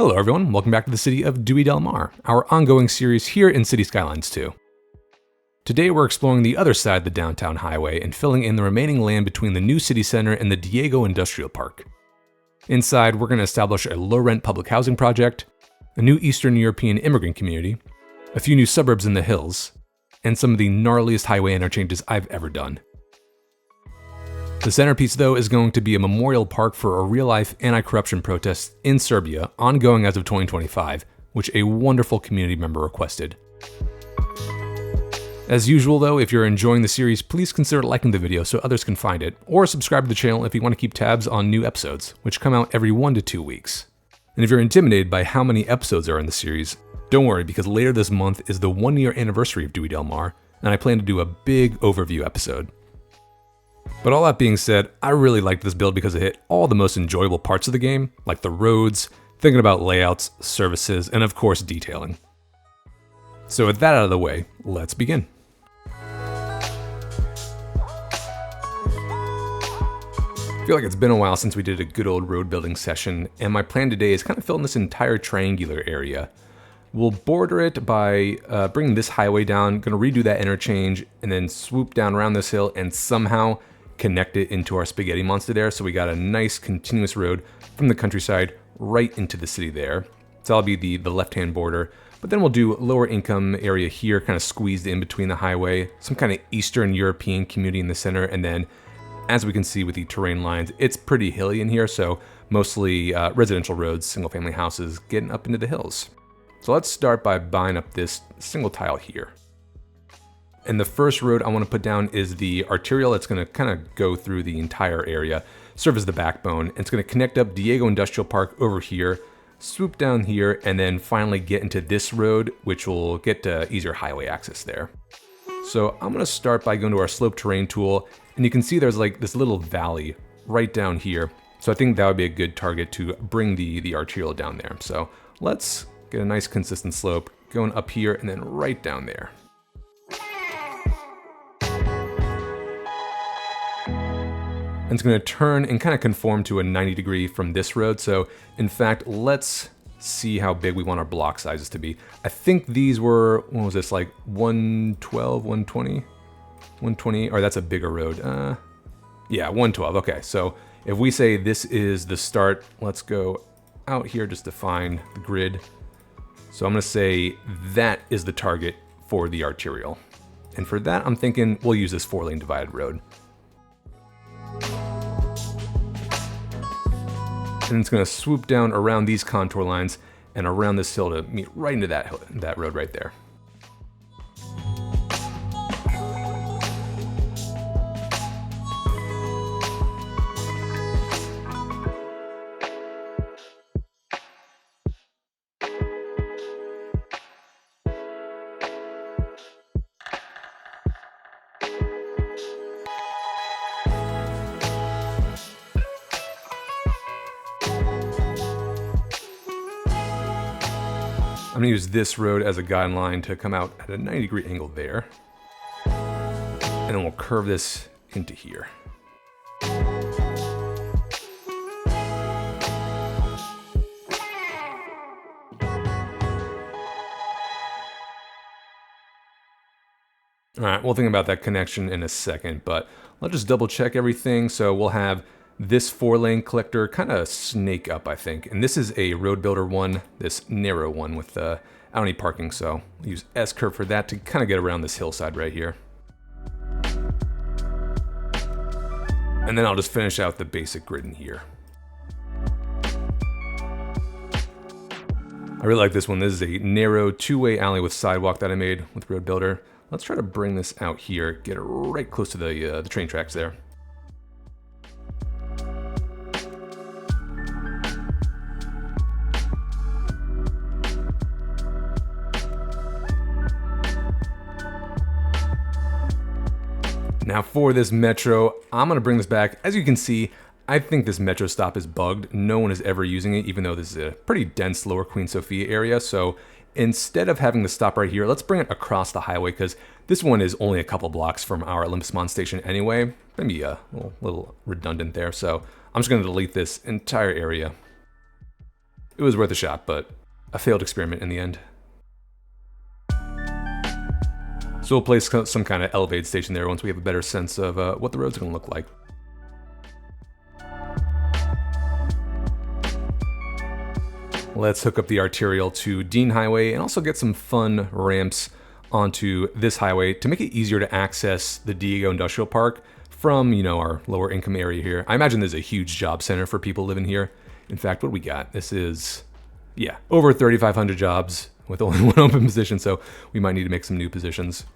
Hello everyone, welcome back to the city of Dewy del Mar, our ongoing series here in Cities Skylines 2. Today we're exploring the other side of the downtown highway and filling in the remaining land between the new city center and the Diego Industrial Park. Inside, we're going to establish a low-rent public housing project, a new Eastern European immigrant community, a few new suburbs in the hills, and some of the gnarliest highway interchanges I've ever done. The centerpiece, though, is going to be a memorial park for a real-life anti-corruption protest in Serbia, ongoing as of 2025, which a wonderful community member requested. As usual, though, if you're enjoying the series, please consider liking the video so others can find it, or subscribe to the channel if you want to keep tabs on new episodes, which come out every 1 to 2 weeks. And if you're intimidated by how many episodes are in the series, don't worry, because later this month is the 1-year anniversary of Dewy del Mar, and I plan to do a big overview episode. But all that being said, I really liked this build because it hit all the most enjoyable parts of the game, like the roads, thinking about layouts, services, and of course detailing. So with that out of the way, let's begin. I feel like it's been a while since we did a good old road building session, and my plan today is kind of fill in this entire triangular area. We'll border it by bringing this highway down, gonna redo that interchange, and then swoop down around this hill and somehow connect it into our spaghetti monster there, so we got a nice continuous road from the countryside right into the city there. So that'll be the left-hand border. But then we'll do lower income area here, kind of squeezed in between the highway, some kind of Eastern European community in the center, and then as we can see with the terrain lines, it's pretty hilly in here, so mostly residential roads, single-family houses getting up into the hills. So let's start by buying up this single tile here. And the first road I want to put down is the arterial that's going to kind of go through the entire area, serve as the backbone. And it's going to connect up Diego Industrial Park over here, swoop down here, and then finally get into this road, which will get easier highway access there. So I'm going to start by going to our slope terrain tool, and you can see there's like this little valley right down here. So I think that would be a good target to bring the arterial down there. So let's get a nice consistent slope going up here and then right down there. And it's going to turn and kind of conform to a 90-degree from this road. So in fact, let's see how big we want our block sizes to be. I think these were, what was this, like 112, 120? 120, or that's a bigger road. Yeah, 112, okay. So if we say this is the start, let's go out here just to find the grid. So I'm going to say that is the target for the arterial. And for that, I'm thinking we'll use this 4-lane divided road. And it's going to swoop down around these contour lines and around this hill to meet right into that road right there. I'm going to use this road as a guideline to come out at a 90-degree angle there. And then we'll curve this into here. All right, we'll think about that connection in a second, but let's just double check everything. So we'll have this 4-lane collector kind of snake up, I think. And this is a road builder one, this narrow one without any parking. So we'll use S-curve for that to kind of get around this hillside right here. And then I'll just finish out the basic grid in here. I really like this one. This is a narrow 2-way alley with sidewalk that I made with road builder. Let's try to bring this out here, get it right close to the train tracks there. Now for this metro, I'm going to bring this back. As you can see, I think this metro stop is bugged. No one is ever using it, even though this is a pretty dense Lower Queen Sofia area. So instead of having the stop right here, let's bring it across the highway because this one is only a couple blocks from our Olympus Mons station anyway. Maybe a little redundant there. So I'm just going to delete this entire area. it was worth a shot, but a failed experiment in the end. So we'll place some kind of elevated station there once we have a better sense of what the road's going to look like. Let's hook up the arterial to Dean Highway and also get some fun ramps onto this highway to make it easier to access the Diego Industrial Park from, our lower income area here. I imagine there's a huge job center for people living here. In fact, what do we got? This is, over 3,500 jobs with only one open position, so we might need to make some new positions.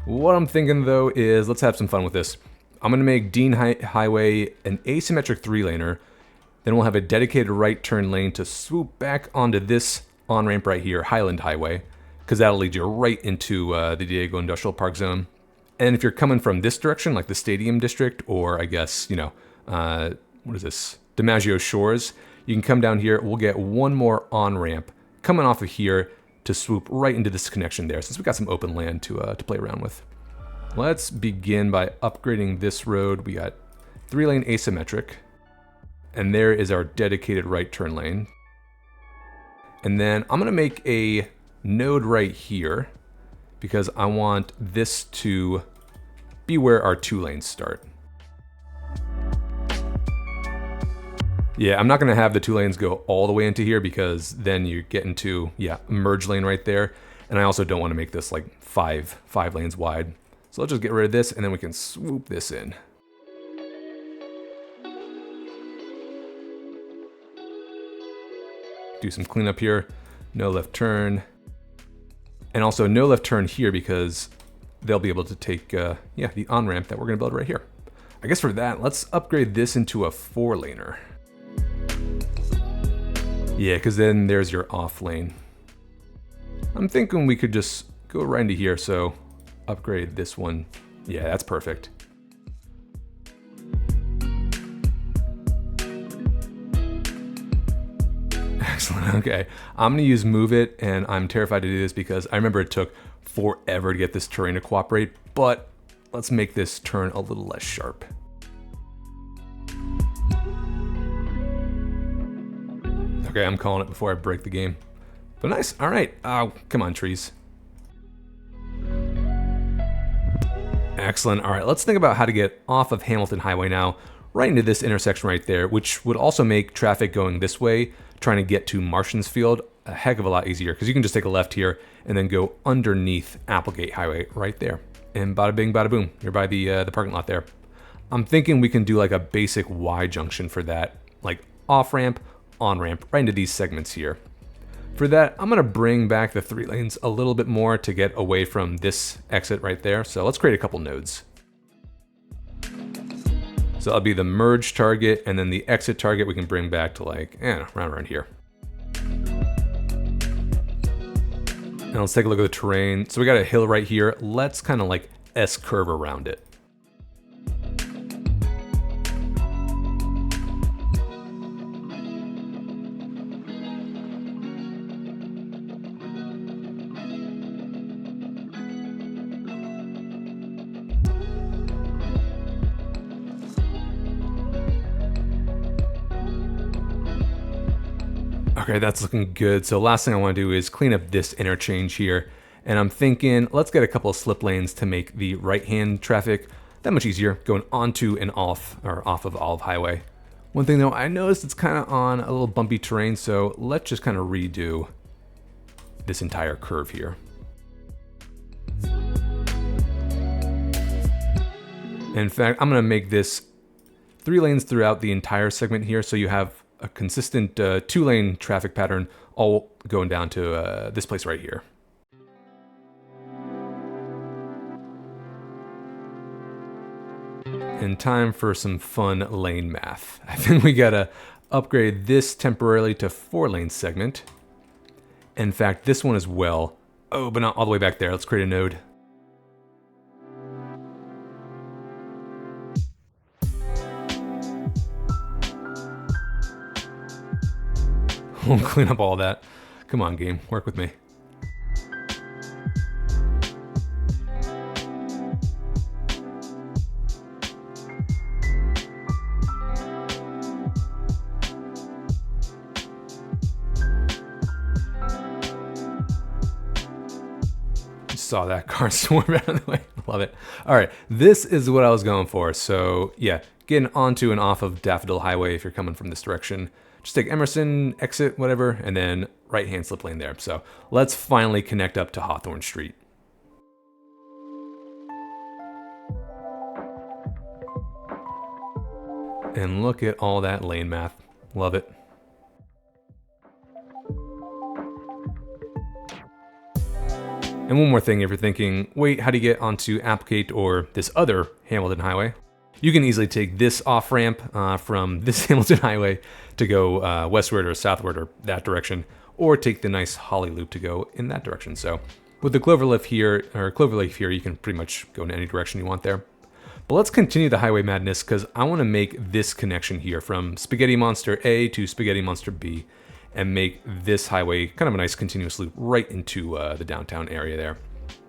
What I'm thinking though is let's have some fun with this. I'm gonna make Dean Highway an asymmetric 3-laner. Then we'll have a dedicated right turn lane to swoop back onto this on-ramp right here, Highland Highway, because that'll lead you right into the Diego Industrial Park zone. And if you're coming from this direction, like the Stadium District, or I guess, what is this? DiMaggio Shores, you can come down here. We'll get one more on-ramp coming off of here to swoop right into this connection there, since we've got some open land to play around with. Let's begin by upgrading this road. We got 3-lane asymmetric, and there is our dedicated right turn lane. And then I'm gonna make a node right here because I want this to be where our 2 lanes start. Yeah, I'm not gonna have the 2 lanes go all the way into here because then you get into, merge lane right there. And I also don't wanna make this like five lanes wide. So let's just get rid of this and then we can swoop this in. Do some cleanup here, no left turn. And also no left turn here because they'll be able to take, the on-ramp that we're gonna build right here. I guess for that, let's upgrade this into a 4-laner. Yeah, because then there's your off lane. I'm thinking we could just go right into here, so upgrade this one. Yeah, that's perfect. Excellent, okay. I'm gonna use Move It, and I'm terrified to do this because I remember it took forever to get this terrain to cooperate, but let's make this turn a little less sharp. Okay, I'm calling it before I break the game. But nice, all right. Come on, trees. Excellent, all right, let's think about how to get off of Hamilton Highway now, right into this intersection right there, which would also make traffic going this way, trying to get to Martians Field, a heck of a lot easier, because you can just take a left here and then go underneath Applegate Highway right there. And bada bing, bada boom, you're by the parking lot there. I'm thinking we can do like a basic Y junction for that, like off-ramp, on-ramp, right into these segments here. For that, I'm gonna bring back the 3 lanes a little bit more to get away from this exit right there. So let's create a couple nodes. So that'll be the merge target, and then the exit target we can bring back to like, around here. And let's take a look at the terrain. So we got a hill right here. Let's kind of like S-curve around it. Okay, that's looking good. So last thing I want to do is clean up this interchange here. And I'm thinking, let's get a couple of slip lanes to make the right-hand traffic that much easier going onto and off of Olive Highway. One thing though, I noticed it's kind of on a little bumpy terrain, so let's just kind of redo this entire curve here. In fact, I'm gonna make this 3 lanes throughout the entire segment here, so you have a consistent 2-lane traffic pattern all going down to this place right here. And time for some fun lane math. I think we gotta upgrade this temporarily to 4-lane segment. In fact, this one as well. Oh, but not all the way back there. Let's create a node. We'll clean up all that. Come on, game, work with me. saw that car swerve out of the way. Love it. All right, this is what I was going for. So yeah, getting onto and off of Daffodil Highway if you're coming from this direction. Just take Emerson, exit, whatever, and then right-hand slip lane there. So let's finally connect up to Hawthorne Street. And look at all that lane math. Love it. And one more thing, if you're thinking, wait, how do you get onto Applegate or this other Hamilton Highway? You can easily take this off-ramp from this Hamilton Highway to go westward or southward or that direction, or take the nice Holly Loop to go in that direction. So with the Cloverleaf here, you can pretty much go in any direction you want there. But let's continue the highway madness because I want to make this connection here from Spaghetti Monster A to Spaghetti Monster B and make this highway kind of a nice continuous loop right into the downtown area there.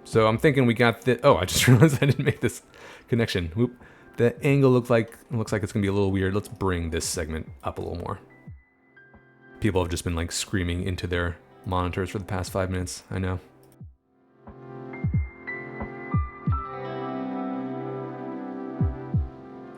So I'm thinking we got the, oh, I just realized I didn't make this connection. Whoop. The angle looks like it's gonna be a little weird. Let's bring this segment up a little more. People have just been like screaming into their monitors for the past 5 minutes, I know.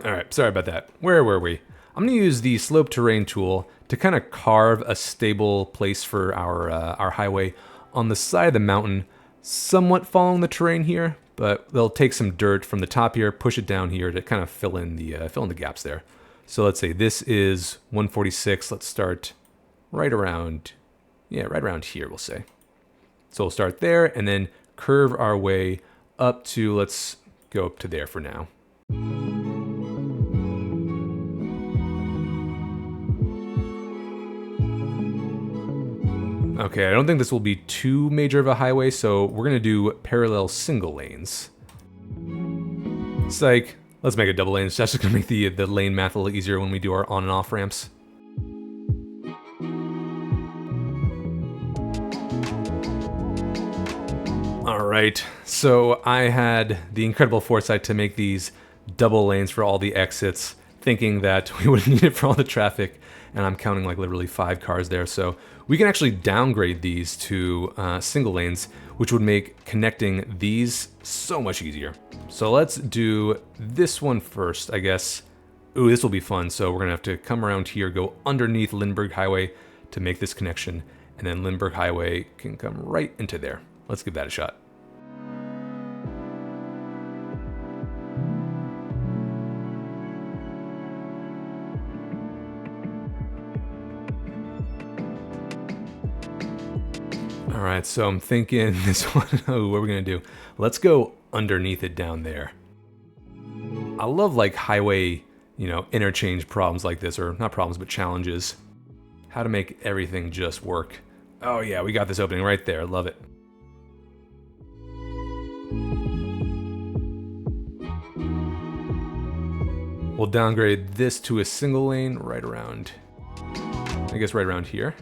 All right, sorry about that. Where were we? I'm gonna use the slope terrain tool to kind of carve a stable place for our highway on the side of the mountain, somewhat following the terrain here, but they'll take some dirt from the top here, push it down here to kind of fill in the gaps there. So let's say this is 146. Let's start right around here, we'll say. So we'll start there and then curve our way up to, let's go up to there for now. Okay, I don't think this will be too major of a highway, so we're gonna do parallel single lanes. It's like, let's make it double lanes. That's just gonna make the lane math a little easier when we do our on and off ramps. All right, so I had the incredible foresight to make these double lanes for all the exits, thinking that we wouldn't need it for all the traffic, and I'm counting like literally 5 cars there, so we can actually downgrade these to single lanes, which would make connecting these so much easier. So let's do this one first, I guess. Ooh, this will be fun. So we're gonna have to come around here, go underneath Lindbergh Highway to make this connection, and then Lindbergh Highway can come right into there. Let's give that a shot. All right, so I'm thinking this one, oh, what are we gonna do? Let's go underneath it down there. I love like highway, interchange problems like this, or not problems, but challenges. How to make everything just work. Oh yeah, we got this opening right there, love it. We'll downgrade this to a single lane right around, I guess right around here.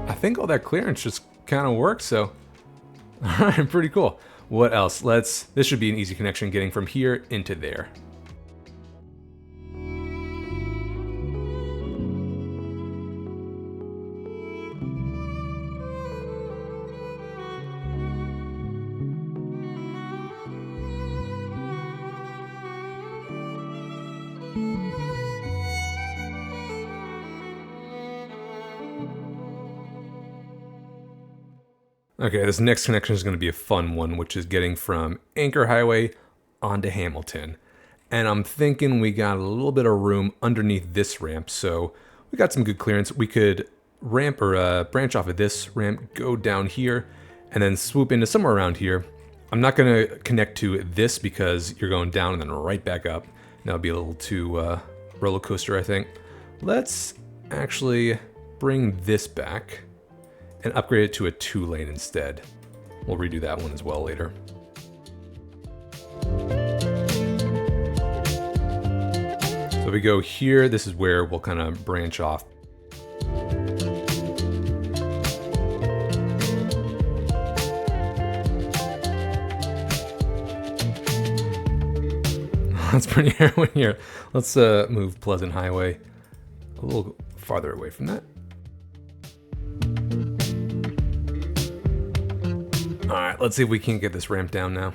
I think all that clearance just kind of works, so all right, pretty cool. What else? This should be an easy connection getting from here into there. Okay, this next connection is going to be a fun one, which is getting from Anchor Highway onto Hamilton. And I'm thinking we got a little bit of room underneath this ramp, so we got some good clearance. We could ramp or branch off of this ramp, go down here, and then swoop into somewhere around here. I'm not going to connect to this because you're going down and then right back up. That would be a little too roller coaster, I think. Let's actually bring this back and upgrade it to a 2-lane instead. We'll redo that one as well later. So we go here, this is where we'll kind of branch off. That's pretty harrowing here. Let's move Pleasant Highway a little farther away from that. All right, let's see if we can get this ramp down now.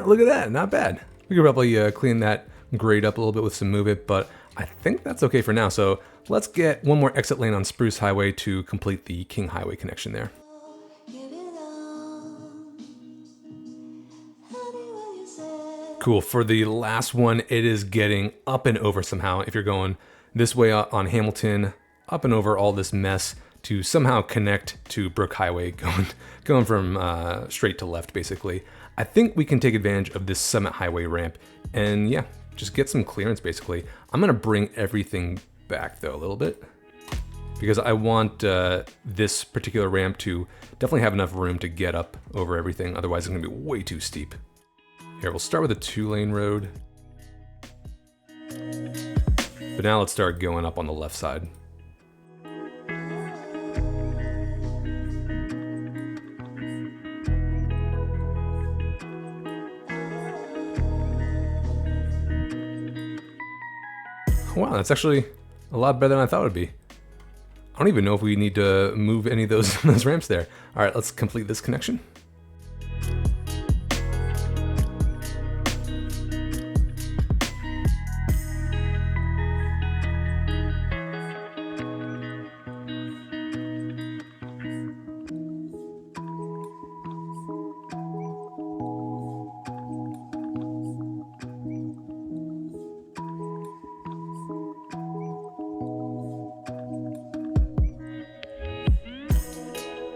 Look at that, not bad. We could probably clean that grade up a little bit with some Move It, but I think that's okay for now. So let's get one more exit lane on Spruce Highway to complete the King Highway connection there. Cool, for the last one, it is getting up and over somehow. If you're going this way on Hamilton, up and over all this mess to somehow connect to Brook Highway, going from straight to left, basically. I think we can take advantage of this Summit Highway ramp and yeah, just get some clearance basically. I'm gonna bring everything back though a little bit because I want this particular ramp to definitely have enough room to get up over everything. Otherwise it's gonna be way too steep. Here, we'll start with a 2-lane road. But now let's start going up on the left side. Wow, that's actually a lot better than I thought it would be. I don't even know if we need to move any of those ramps there. All right, let's complete this connection.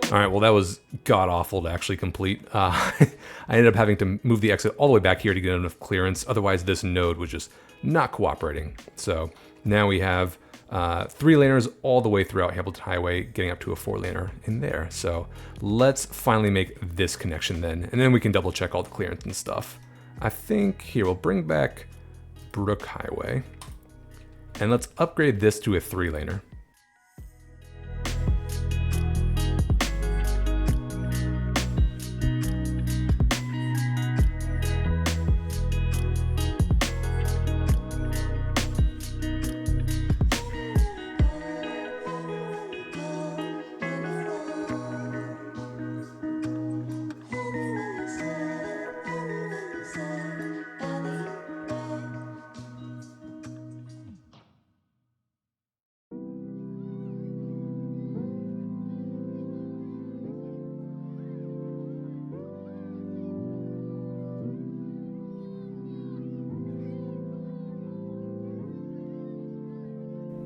All right, well, that was god-awful to actually complete. I ended up having to move the exit all the way back here to get enough clearance. Otherwise, this node was just not cooperating. So now we have 3-laners all the way throughout Hamilton Highway, getting up to a 4-laner in there. So let's finally make this connection then, and then we can double check all the clearance and stuff. I think here, we'll bring back Brook Highway, and let's upgrade this to a 3-laner.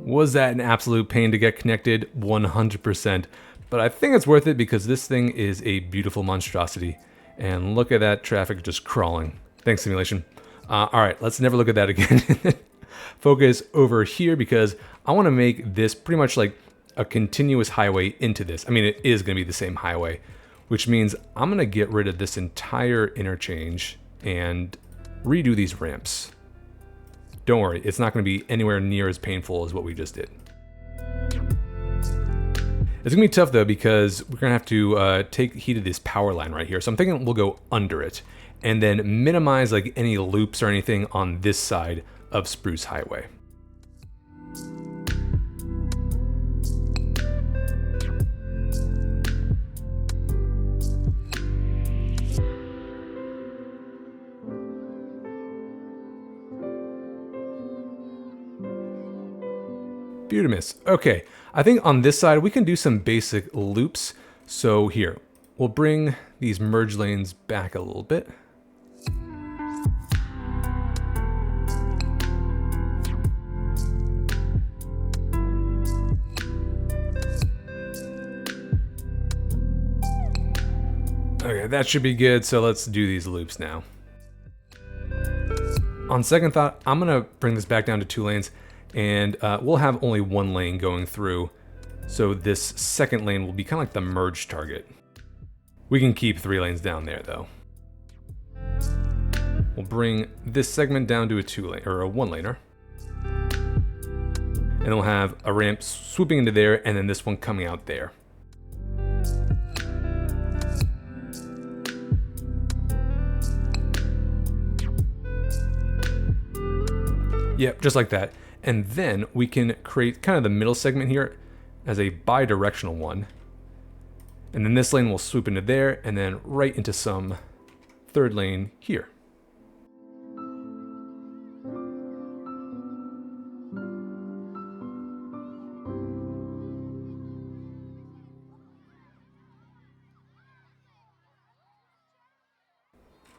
Was that an absolute pain to get connected? 100%. But I think it's worth it because this thing is a beautiful monstrosity. And look at that traffic just crawling. Thanks, simulation. All right, let's never look at that again. Focus over here because I want to make this pretty much like a continuous highway into this. I mean, it is going to be the same highway, which means I'm going to get rid of this entire interchange and redo these ramps. Don't worry, it's not going to be anywhere near as painful as what we just did. It's going to be tough though because we're going to have to take heat of this power line right here. So I'm thinking we'll go under it and then minimize like any loops or anything on this side of Spruce Highway. Beautimous. Okay, I think on this side we can do some basic loops. So here, we'll bring these merge lanes back a little bit. Okay, that should be good. So let's do these loops now. On second thought, I'm gonna bring this back down to 2 lanes. And we'll have only 1 lane going through, so this second lane will be kind of like the merge target. We can keep 3 lanes down there though. We'll bring this segment down to a 2-lane or a 1-laner. And then we'll have a ramp swooping into there, and then this one coming out there. Yep, just like that. And then we can create kind of the middle segment here as a bi-directional one. And then this lane will swoop into there, and then right into some 3rd lane here.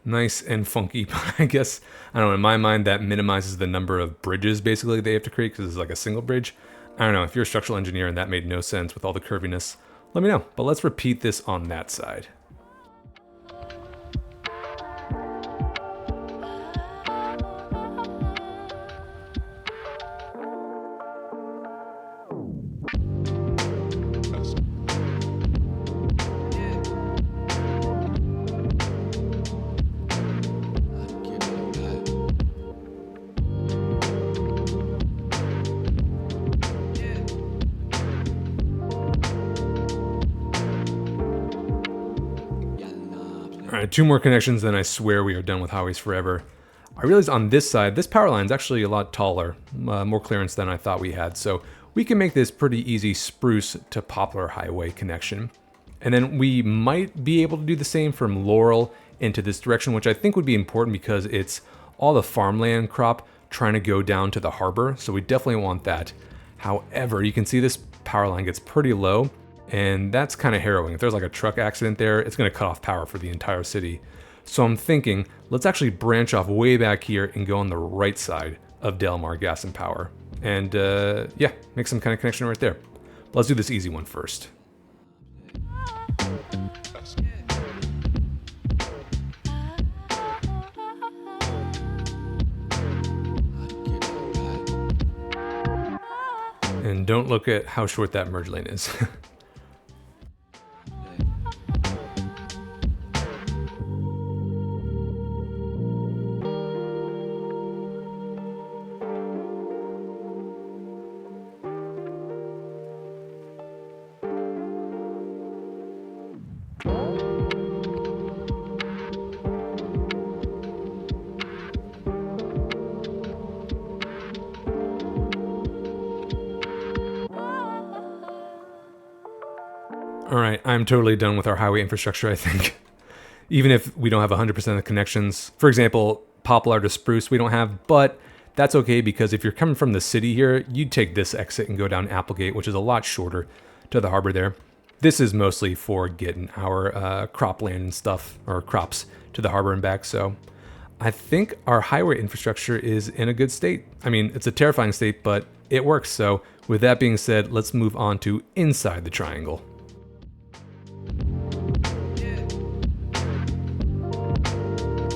Nice and funky, but I guess, I don't know, in my mind that minimizes the number of bridges basically they have to create because it's like a single bridge. I don't know, if you're a structural engineer and that made no sense with all the curviness, let me know. But let's repeat this on that side. All right, 2 more connections, then I swear we are done with highways forever. I realized on this side, this power line is actually a lot taller, more clearance than I thought we had. So we can make this pretty easy spruce to poplar highway connection. And then we might be able to do the same from Laurel into this direction, which I think would be important because it's all the farmland crop trying to go down to the harbor. So we definitely want that. However, you can see this power line gets pretty low. And that's kind of harrowing. If there's like a truck accident there, it's going to cut off power for the entire city. So I'm thinking, let's actually branch off way back here and go on the right side of Del Mar Gas and Power. And yeah, make some kind of connection right there. Let's do this easy one first. And don't look at how short that merge lane is. All right, I'm totally done with our highway infrastructure, I think. Even if we don't have 100% of the connections. For example, poplar to spruce we don't have, but that's okay because if you're coming from the city here, you'd take this exit and go down Applegate, which is a lot shorter to the harbor there. This is mostly for getting our cropland and stuff, or crops, to the harbor and back, so I think our highway infrastructure is in a good state. I mean, it's a terrifying state, but it works. So with that being said, let's move on to inside the triangle.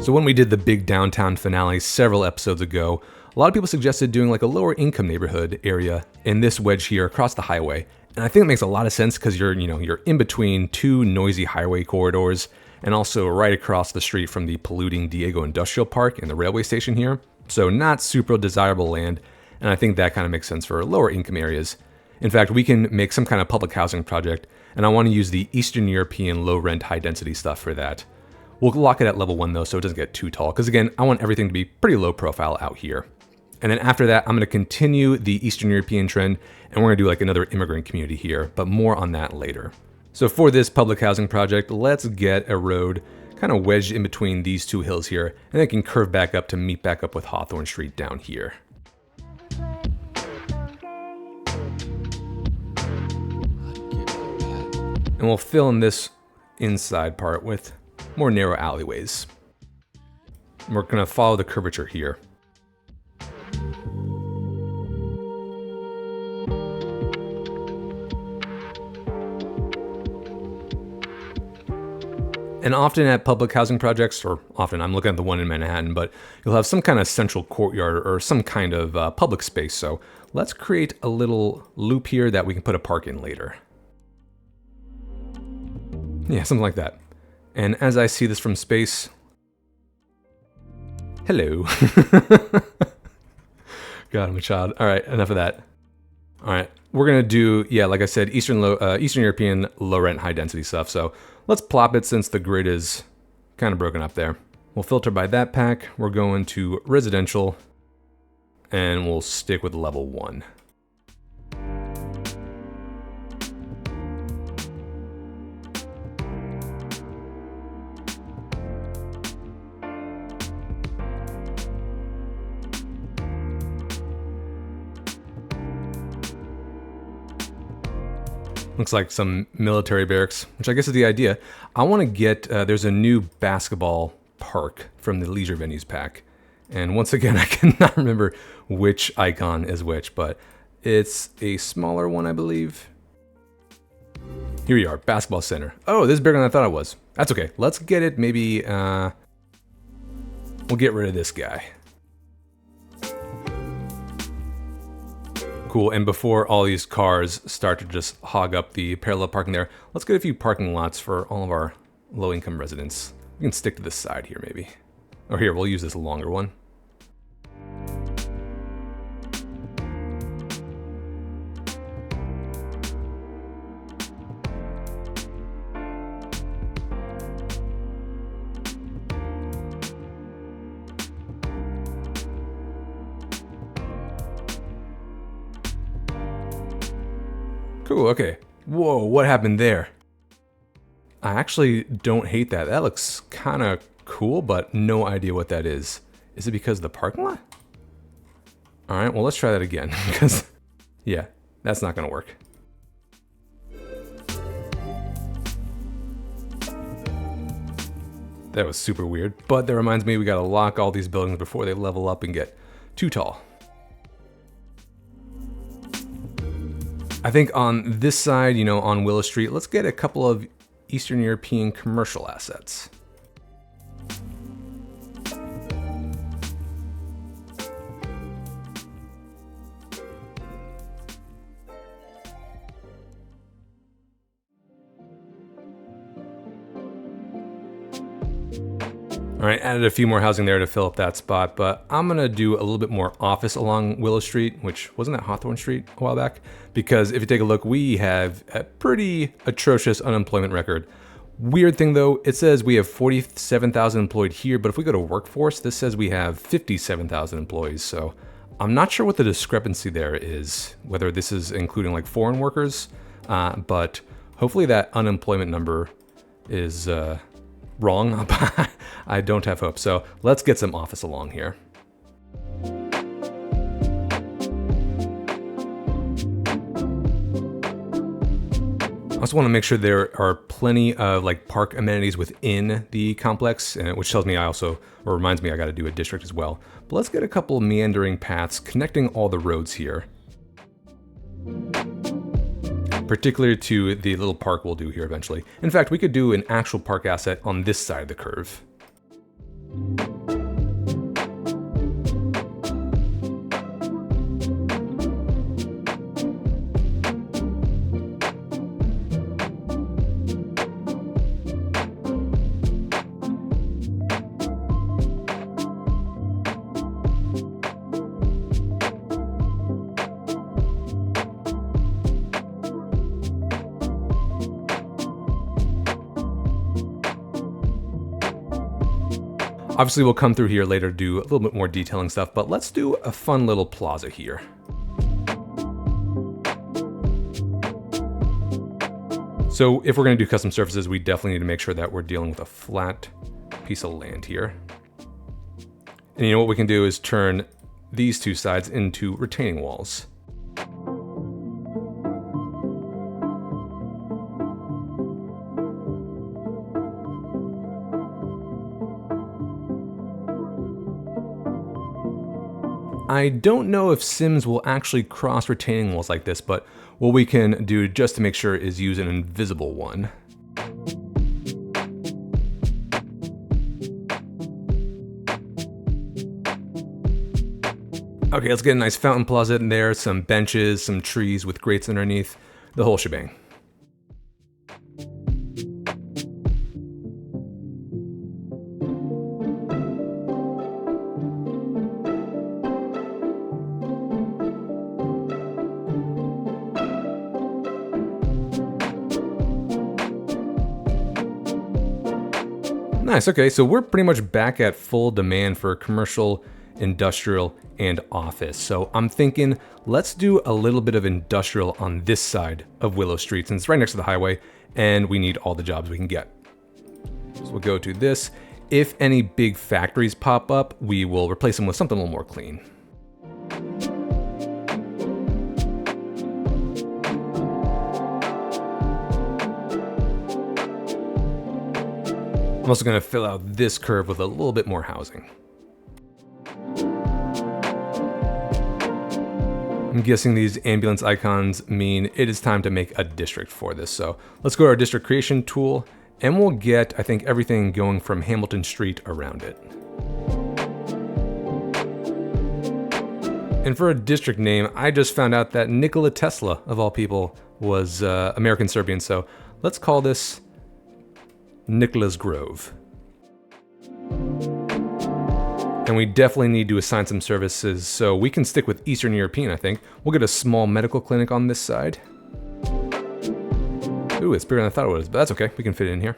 So when we did the big downtown finale several episodes ago, a lot of people suggested doing like a lower income neighborhood area in this wedge here across the highway. And I think it makes a lot of sense because you're in between 2 noisy highway corridors and also right across the street from the polluting Diego Industrial Park and the railway station here. So not super desirable land. And I think that kind of makes sense for lower income areas. In fact, we can make some kind of public housing project, and I want to use the Eastern European low rent, high density stuff for that. We'll lock it at level 1 though, so it doesn't get too tall, because again, I want everything to be pretty low profile out here. And then after that, I'm going to continue the Eastern European trend, and we're going to do like another immigrant community here, but more on that later. So for this public housing project, let's get a road kind of wedged in between these 2 hills here, and then it can curve back up to meet back up with Hawthorne Street down here. And we'll fill in this inside part with more narrow alleyways. We're going to follow the curvature here. And often at public housing projects, or often I'm looking at the one in Manhattan, but you'll have some kind of central courtyard or some kind of public space. So let's create a little loop here that we can put a park in later. Yeah, something like that. And as I see this from space, Hello. God, I'm a child. All right, enough of that. All right, we're gonna do, yeah, like I said, Eastern European low rent, high density stuff. So let's plop it since the grid is kind of broken up there. We'll filter by that pack. We're going to residential, and we'll stick with level 1. Looks like some military barracks, which I guess is the idea. I want to get, there's a new basketball park from the leisure venues pack. And once again, I cannot remember which icon is which, but it's a smaller one, I believe. Here we are, basketball center. Oh, this is bigger than I thought it was. That's okay. Let's get it, maybe, we'll get rid of this guy. Cool, and before all these cars start to just hog up the parallel parking there, let's get a few parking lots for all of our low-income residents. We can stick to this side here, maybe. Or here, we'll use this longer one. Cool, okay. Whoa, what happened there? I actually don't hate that. That looks kind of cool, but no idea what that is. Is it because of the parking lot? All right, well, let's try that again, because, yeah, that's not going to work. That was super weird, but that reminds me we got to lock all these buildings before they level up and get too tall. I think on this side, you know, on Willow Street, let's get a couple of Eastern European commercial assets. All right, added a few more housing there to fill up that spot, but I'm gonna do a little bit more office along Willow Street, which wasn't that Hawthorne Street a while back? Because if you take a look, we have a pretty atrocious unemployment record. Weird thing though, it says we have 47,000 employed here, but if we go to workforce, this says we have 57,000 employees. So I'm not sure what the discrepancy there is, whether this is including like foreign workers, but hopefully that unemployment number is wrong. I don't have hope. So let's get some office along here. I also want to make sure there are plenty of like park amenities within the complex, which tells me reminds me I got to do a district as well. But let's get a couple meandering paths connecting all the roads here. Particularly to the little park we'll do here eventually. In fact, we could do an actual park asset on this side of the curve. Obviously, we'll come through here later to do a little bit more detailing stuff, but let's do a fun little plaza here. So if we're going to do custom surfaces, we definitely need to make sure that we're dealing with a flat piece of land here. And you know what we can do is turn these two sides into retaining walls. I don't know if Sims will actually cross retaining walls like this, but what we can do just to make sure is use an invisible one. Okay, let's get a nice fountain plaza in there, some benches, some trees with grates underneath, the whole shebang. Nice, okay, so we're pretty much back at full demand for commercial, industrial, and office. So I'm thinking let's do a little bit of industrial on this side of Willow Street since it's right next to the highway and we need all the jobs we can get. So we'll go to this. If any big factories pop up, we will replace them with something a little more clean. I'm also going to fill out this curve with a little bit more housing. I'm guessing these ambulance icons mean it is time to make a district for this. So let's go to our district creation tool and we'll get, I think, everything going from Hamilton Street around it. And for a district name, I just found out that Nikola Tesla, of all people, was American Serbian. So let's call this Nicola's Grove. And we definitely need to assign some services, so we can stick with Eastern European, I think. We'll get a small medical clinic on this side. Ooh, it's bigger than I thought it was, but that's okay. We can fit it in here.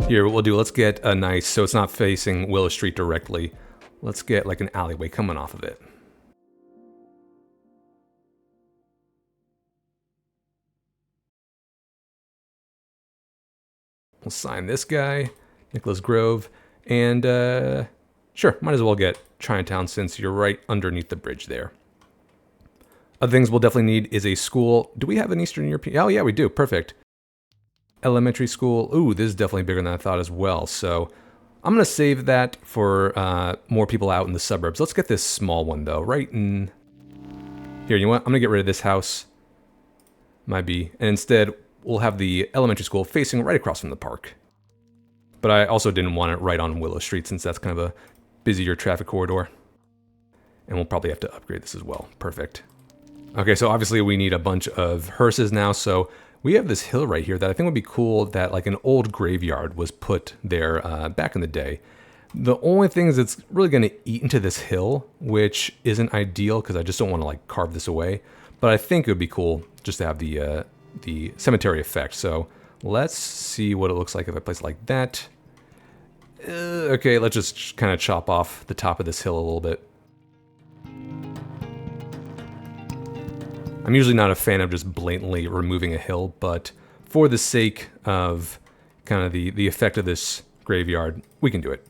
Here, what we'll do, let's get a nice, so it's not facing Willow Street directly. Let's get like an alleyway coming off of it. We'll sign this guy, Nicola's Grove, and sure, might as well get Chinatown since you're right underneath the bridge there. Other things we'll definitely need is a school. Do we have an Eastern European? Oh yeah, we do, perfect. Elementary school, ooh, this is definitely bigger than I thought as well. So I'm gonna save that for more people out in the suburbs. Let's get this small one though, right in here. You know what, I'm gonna get rid of this house, might be, and instead we'll have the elementary school facing right across from the park. But I also didn't want it right on Willow Street since that's kind of a busier traffic corridor. And we'll probably have to upgrade this as well. Perfect. Okay, so obviously we need a bunch of hearses now. So we have this hill right here that I think would be cool that like an old graveyard was put there back in the day. The only thing is it's really going to eat into this hill, which isn't ideal because I just don't want to like carve this away. But I think it would be cool just to have the cemetery effect. So let's see what it looks like if I place it like that. Okay, let's just kind of chop off the top of this hill a little bit. I'm usually not a fan of just blatantly removing a hill, but for the sake of kind of the effect of this graveyard, we can do it.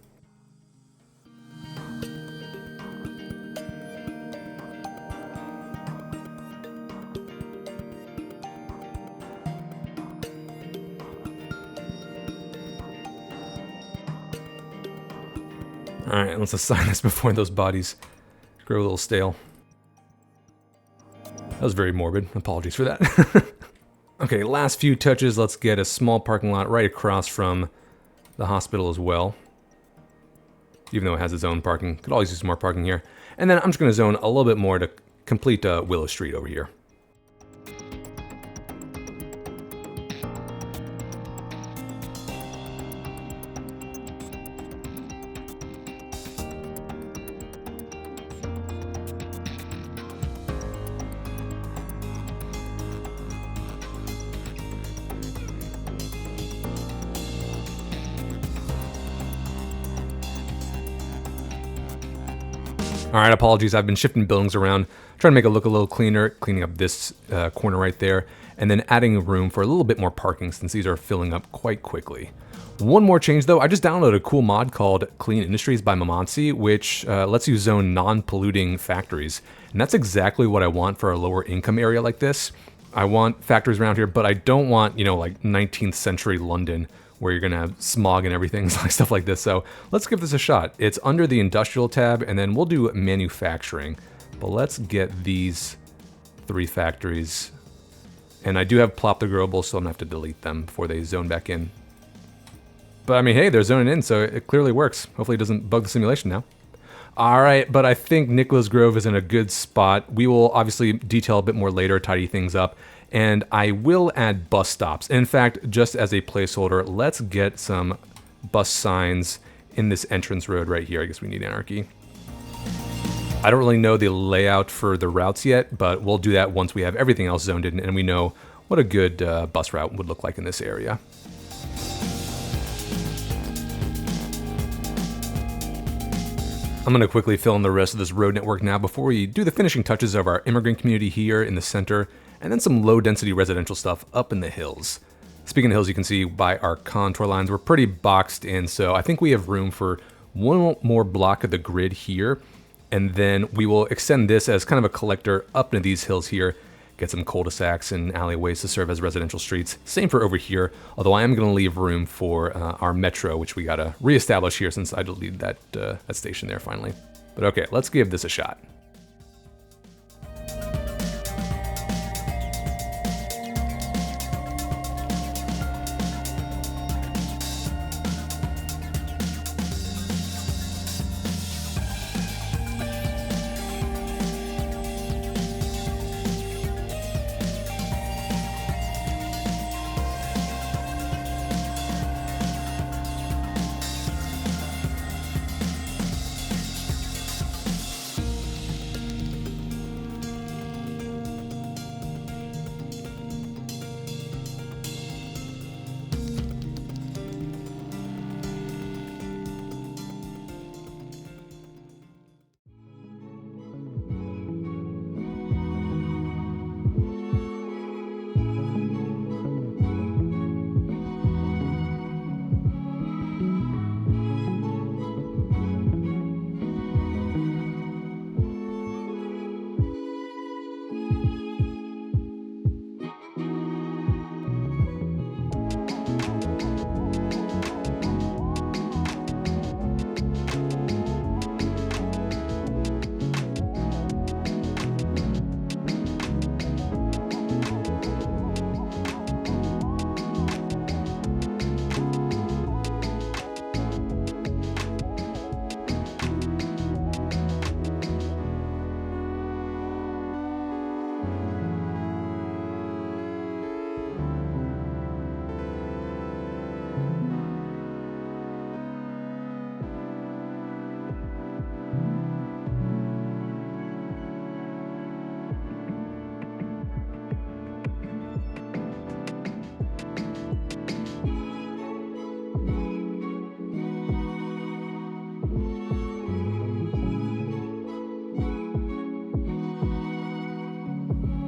Alright, let's assign this before those bodies grow a little stale. That was very morbid. Apologies for that. Okay, last few touches. Let's get a small parking lot right across from the hospital as well. Even though it has its own parking. Could always use some more parking here. And then I'm just going to zone a little bit more to complete Willow Street over here. Alright, apologies, I've been shifting buildings around, trying to make it look a little cleaner, cleaning up this corner right there, and then adding room for a little bit more parking since these are filling up quite quickly. One more change though, I just downloaded a cool mod called Clean Industries by Mamansi, which lets you zone non-polluting factories. And that's exactly what I want for a lower income area like this. I want factories around here, but I don't want, you know, like 19th century London where you're gonna have smog and everything, stuff like this. So let's give this a shot. It's under the industrial tab and then we'll do manufacturing. But let's get these 3 factories. And I do have plop the growable, so I'm gonna have to delete them before they zone back in. But I mean, hey, they're zoning in, so it clearly works. Hopefully it doesn't bug the simulation now. All right, but I think Nicola's Grove is in a good spot. We will obviously detail a bit more later, tidy things up. And I will add bus stops. In fact, just as a placeholder, let's get some bus signs in this entrance road right here. I guess we need anarchy. I don't really know the layout for the routes yet, but we'll do that once we have everything else zoned in and we know what a good bus route would look like in this area. I'm going to quickly fill in the rest of this road network now before we do the finishing touches of our immigrant community here in the center, and then some low-density residential stuff up in the hills. Speaking of hills, you can see by our contour lines, we're pretty boxed in, so I think we have room for one more block of the grid here, and then we will extend this as kind of a collector up into these hills here, get some cul-de-sacs and alleyways to serve as residential streets. Same for over here, although I am going to leave room for our metro, which we got to reestablish here since I deleted that station there finally. But okay, let's give this a shot.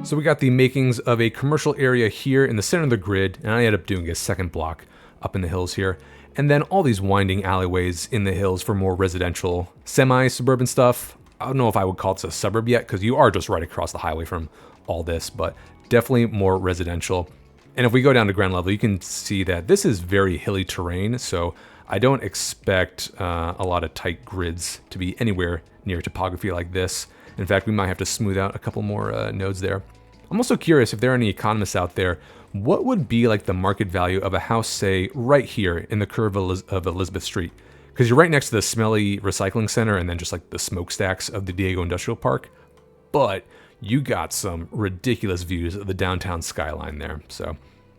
So we got the makings of a commercial area here in the center of the grid, and I ended up doing a second block up in the hills here. And then all these winding alleyways in the hills for more residential, semi-suburban stuff. I don't know if I would call it a suburb yet, because you are just right across the highway from all this, but definitely more residential. And if we go down to ground level, you can see that this is very hilly terrain, so I don't expect a lot of tight grids to be anywhere near topography like this. In fact, we might have to smooth out a couple more nodes there. I'm also curious if there are any economists out there, what would be like the market value of a house, say, right here in the curve of Elizabeth Street? Because you're right next to the smelly recycling center and then just like the smokestacks of the Diego Industrial Park. But you got some ridiculous views of the downtown skyline there. So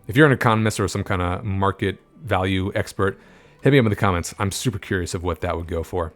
if you're an economist or some kind of market value expert, hit me up in the comments. I'm super curious of what that would go for.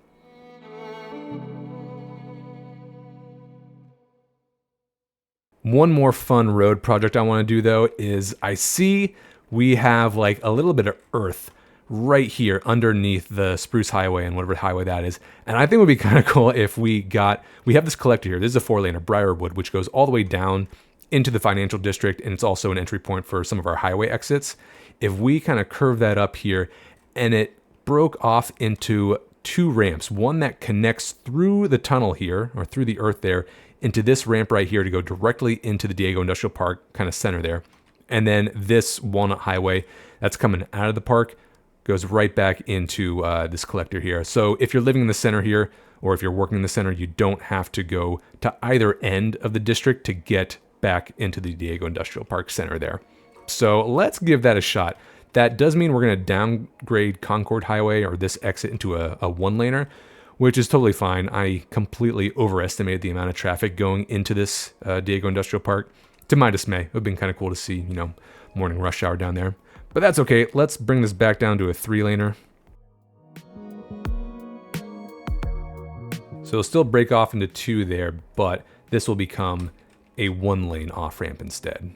One more fun road project I want to do though is I see we have like a little bit of earth right here underneath the Spruce Highway and whatever highway that is. And I think it would be kind of cool if we have this collector here. This is a 4-laner Briarwood, which goes all the way down into the financial district. And it's also an entry point for some of our highway exits. If we kind of curve that up here and it broke off into 2 ramps, one that connects through the tunnel here or through the earth there into this ramp right here to go directly into the Diego Industrial Park kind of center there. And then this Walnut Highway that's coming out of the park goes right back into this collector here. So if you're living in the center here, or if you're working in the center, you don't have to go to either end of the district to get back into the Diego Industrial Park center there. So let's give that a shot. That does mean we're going to downgrade Concord Highway or this exit into a 1-laner, which is totally fine. I completely overestimated the amount of traffic going into this Diego Industrial Park. To my dismay, it would have been kind of cool to see, morning rush hour down there. But that's okay. Let's bring this back down to a 3-laner. So it'll still break off into 2 there, but this will become a 1-lane off-ramp instead.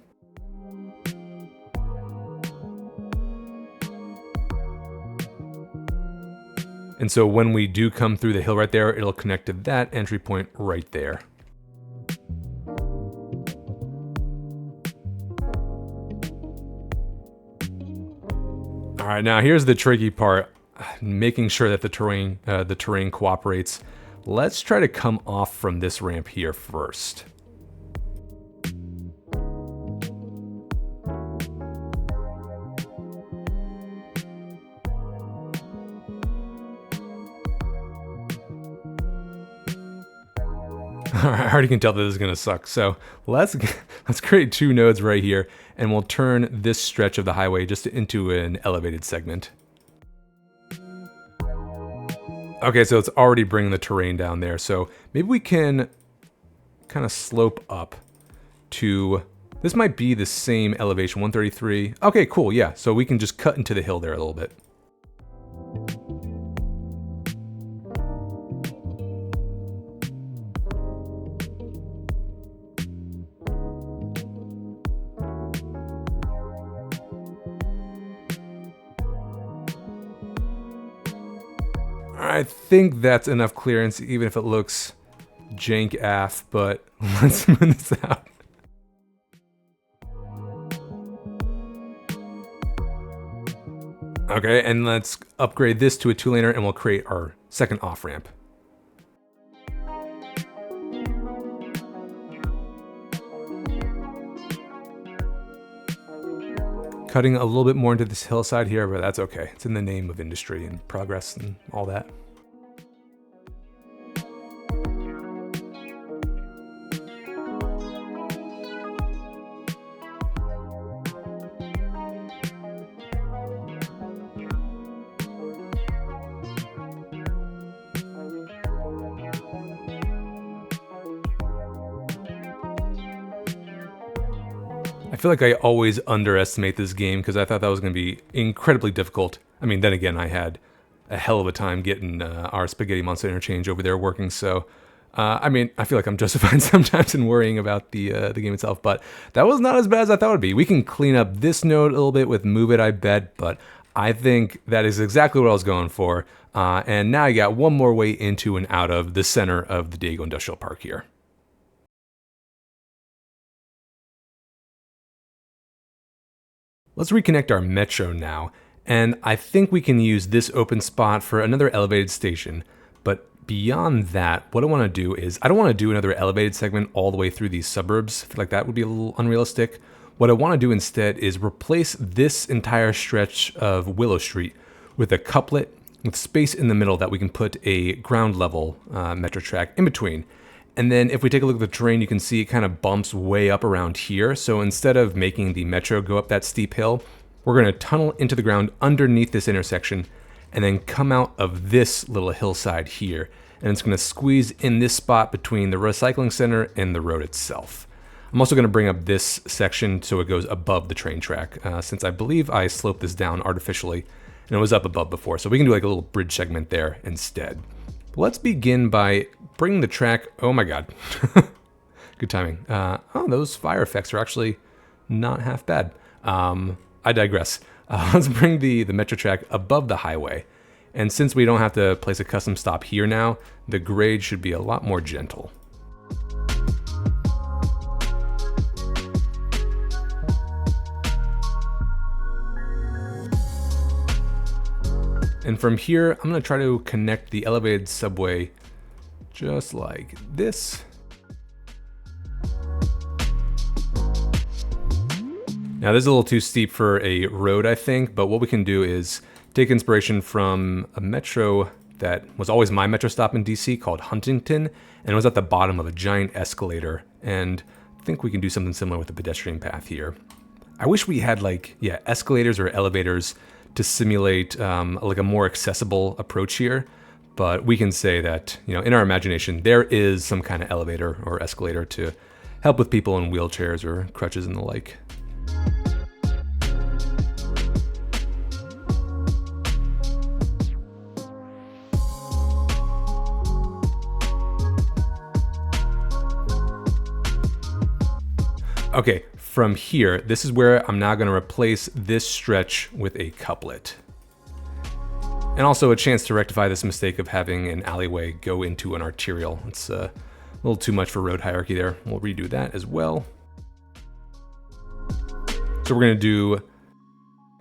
And so when we do come through the hill right there, it'll connect to that entry point right there. All right, now here's the tricky part, making sure that the terrain cooperates. Let's try to come off from this ramp here first. All right, I already can tell that this is gonna suck. So let's create 2 nodes right here, and we'll turn this stretch of the highway just into an elevated segment. Okay, so it's already bringing the terrain down there. So maybe we can kind of slope up to, this might be the same elevation, 133. Okay, cool, yeah. So we can just cut into the hill there a little bit. I think that's enough clearance, even if it looks jank af, but let's smooth this out. Okay, and let's upgrade this to a 2-laner and we'll create our second off-ramp. Cutting a little bit more into this hillside here, but that's okay. It's in the name of industry and progress and all that. I feel like I always underestimate this game because I thought that was going to be incredibly difficult. I mean, then again, I had a hell of a time getting our spaghetti monster interchange over there working. So, I mean, I feel like I'm justified sometimes in worrying about the game itself, but that was not as bad as I thought it would be. We can clean up this node a little bit with Move It, I bet, but I think that is exactly what I was going for. And now I got one more way into and out of the center of the Diego Industrial Park here. Let's reconnect our metro now, and I think we can use this open spot for another elevated station. But beyond that, what I want to do is, I don't want to do another elevated segment all the way through these suburbs. I feel like that would be a little unrealistic. What I want to do instead is replace this entire stretch of Willow Street with a couplet with space in the middle that we can put a ground level metro track in between. And then if we take a look at the terrain, you can see it kind of bumps way up around here. So instead of making the metro go up that steep hill, we're going to tunnel into the ground underneath this intersection and then come out of this little hillside here. And it's going to squeeze in this spot between the recycling center and the road itself. I'm also going to bring up this section so it goes above the train track, since I believe I sloped this down artificially and it was up above before. So we can do like a little bridge segment there instead. Let's begin by bringing the track, oh my god, good timing. Oh, those fire effects are actually not half bad. I digress. Let's bring the metro track above the highway. And since we don't have to place a custom stop here now, the grade should be a lot more gentle. And from here, I'm gonna try to connect the elevated subway just like this. Now this is a little too steep for a road, I think, but what we can do is take inspiration from a metro that was always my metro stop in DC called Huntington, and it was at the bottom of a giant escalator, and I think we can do something similar with the pedestrian path here. I wish we had escalators or elevators to simulate like a more accessible approach here, but we can say that, in our imagination, there is some kind of elevator or escalator to help with people in wheelchairs or crutches and the like. Okay, from here, this is where I'm now going to replace this stretch with a couplet. And also a chance to rectify this mistake of having an alleyway go into an arterial. It's a little too much for road hierarchy there. We'll redo that as well. So we're going to do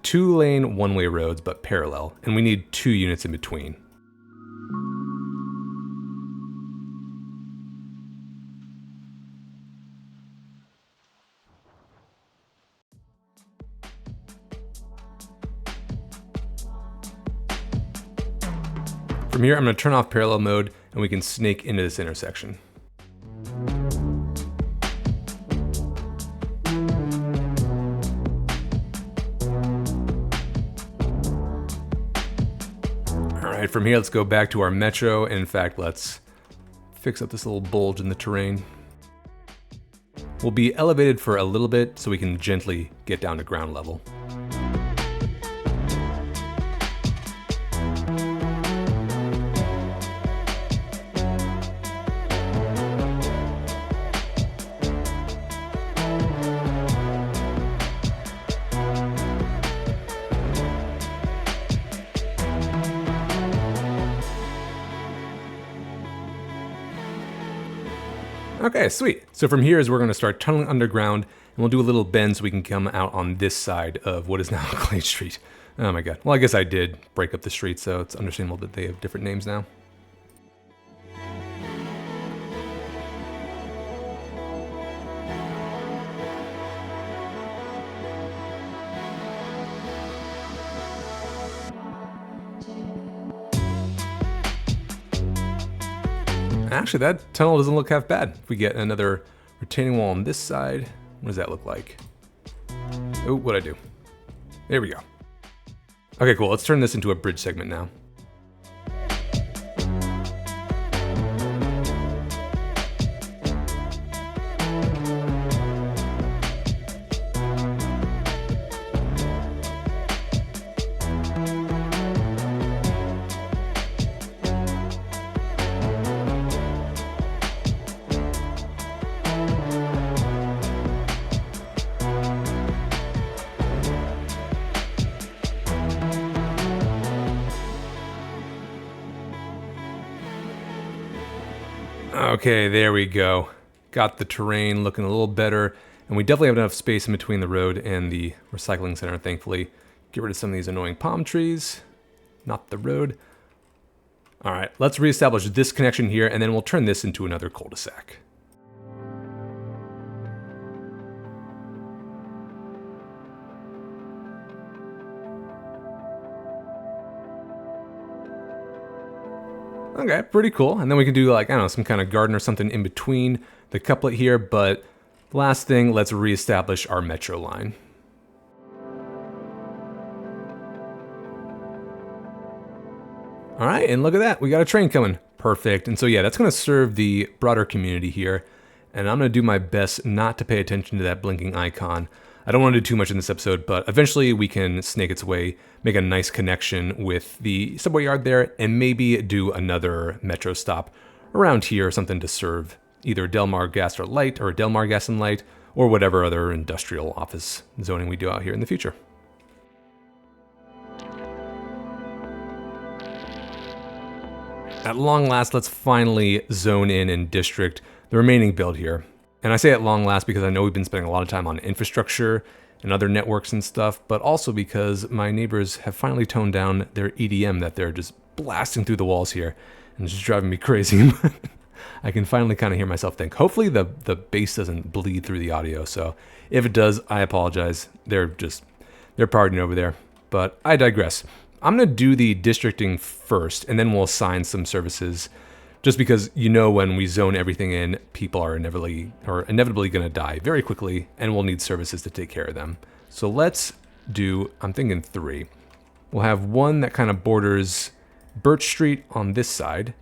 2-lane one-way roads, but parallel, and we need 2 units in between. From here, I'm going to turn off parallel mode, and we can snake into this intersection. Alright, from here, let's go back to our metro, and in fact, let's fix up this little bulge in the terrain. We'll be elevated for a little bit so we can gently get down to ground level. Okay, sweet. So from here is we're going to start tunneling underground, and we'll do a little bend so we can come out on this side of what is now Clay Street. Oh my god. Well, I guess I did break up the street, so it's understandable that they have different names now. Actually, that tunnel doesn't look half bad. If we get another retaining wall on this side, what does that look like? Oh, what'd I do? There we go. Okay, cool. Let's turn this into a bridge segment now. Okay, there we go. Got the terrain looking a little better, and we definitely have enough space in between the road and the recycling center, thankfully. Get rid of some of these annoying palm trees. Not the road. All right, let's reestablish this connection here, and then we'll turn this into another cul-de-sac. Okay, pretty cool. And then we can do like, I don't know, some kind of garden or something in between the couplet here. But last thing, let's reestablish our metro line. All right, and look at that. We got a train coming. Perfect. And so yeah, that's going to serve the broader community here. And I'm going to do my best not to pay attention to that blinking icon. I don't want to do too much in this episode, but eventually we can snake its way, make a nice connection with the subway yard there, and maybe do another metro stop around here or something to serve either Del Mar Gas or Light or Del Mar Gas and Light or whatever other industrial office zoning we do out here in the future. At long last, let's finally zone in and district the remaining build here. And I say at long last because I know we've been spending a lot of time on infrastructure and other networks and stuff, but also because my neighbors have finally toned down their EDM that they're just blasting through the walls here, and it's just driving me crazy. I can finally kind of hear myself think. Hopefully the bass doesn't bleed through the audio, so if it does, I apologize. They're partying over there, but I digress. I'm going to do the districting first, and then we'll assign some services. Just because when we zone everything in, people are inevitably going to die very quickly, and we'll need services to take care of them. So let's do, I'm thinking 3. We'll have one that kind of borders Birch Street on this side,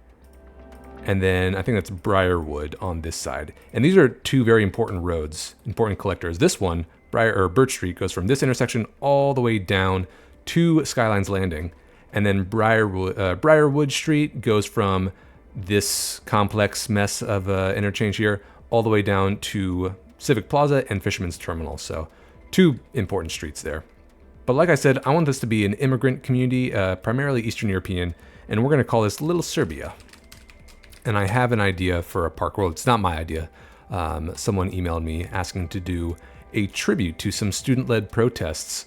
and then I think that's Briarwood on this side. And these are 2 very important roads, important collectors. This one, Birch Street, goes from this intersection all the way down to Skylines Landing, and then Briarwood Street goes from this complex mess of interchange here all the way down to Civic Plaza and Fisherman's Terminal. So 2 important streets there. But like I said, I want this to be an immigrant community, primarily Eastern European, and we're going to call this Little Serbia. And I have an idea for a park. Well, it's not my idea. Someone emailed me asking to do a tribute to some student-led protests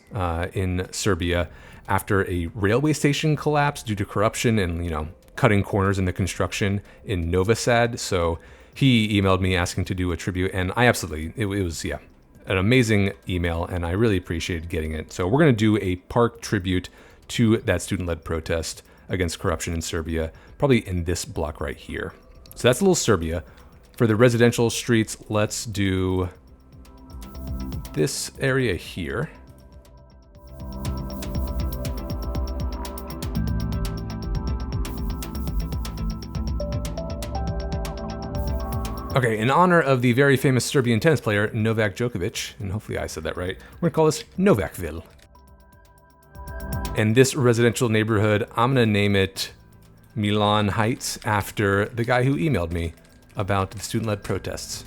in Serbia after a railway station collapsed due to corruption and, cutting corners in the construction in Novi Sad. So he emailed me asking to do a tribute, and I absolutely, it was an amazing email, and I really appreciated getting it. So we're going to do a park tribute to that student-led protest against corruption in Serbia, probably in this block right here. So that's Little Serbia. For the residential streets, let's do this area here. Okay, in honor of the very famous Serbian tennis player Novak Djokovic, and hopefully I said that right, we're gonna call this Novakville. And this residential neighborhood, I'm gonna name it Milan Heights after the guy who emailed me about the student-led protests.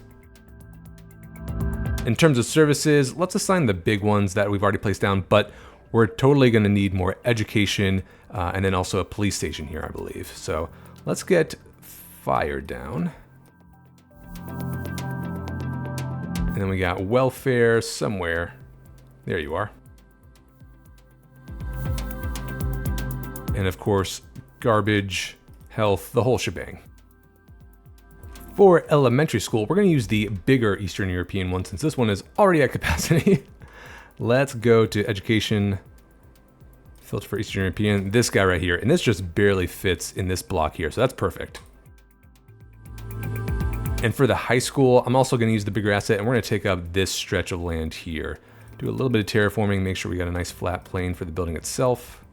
In terms of services, let's assign the big ones that we've already placed down, but we're totally gonna need more education and then also a police station here, I believe. So let's get fire down. And then we got welfare somewhere. There you are. And of course, garbage, health, the whole shebang. For elementary school, we're going to use the bigger Eastern European one since this one is already at capacity. Let's go to education, filter for Eastern European, this guy right here. And this just barely fits in this block here, so that's perfect. And for the high school, I'm also going to use the bigger asset, and we're going to take up this stretch of land here. Do a little bit of terraforming, make sure we got a nice flat plane for the building itself.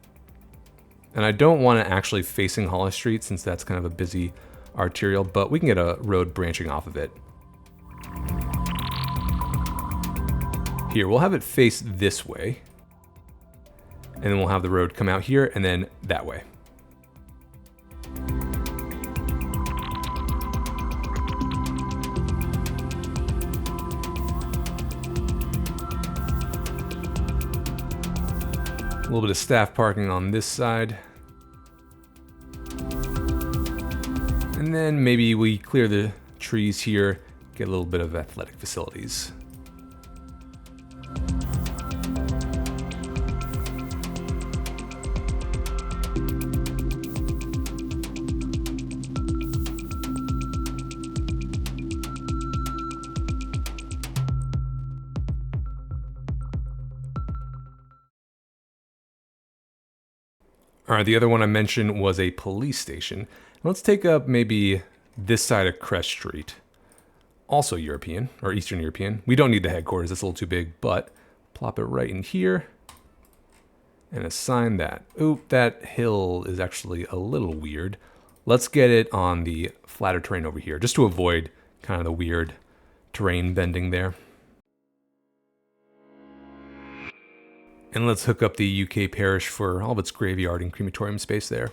And I don't want it actually facing Hollis Street since that's kind of a busy arterial, but we can get a road branching off of it. Here, we'll have it face this way. And then we'll have the road come out here and then that way. A little bit of staff parking on this side. And then maybe we clear the trees here, get a little bit of athletic facilities. All right, the other one I mentioned was a police station. Let's take up maybe this side of Crest Street. Also European, or Eastern European. We don't need the headquarters, that's a little too big, but plop it right in here and assign that. Oop, that hill is actually a little weird. Let's get it on the flatter terrain over here, just to avoid kind of the weird terrain bending there. And let's hook up the UK parish for all of its graveyard and crematorium space there.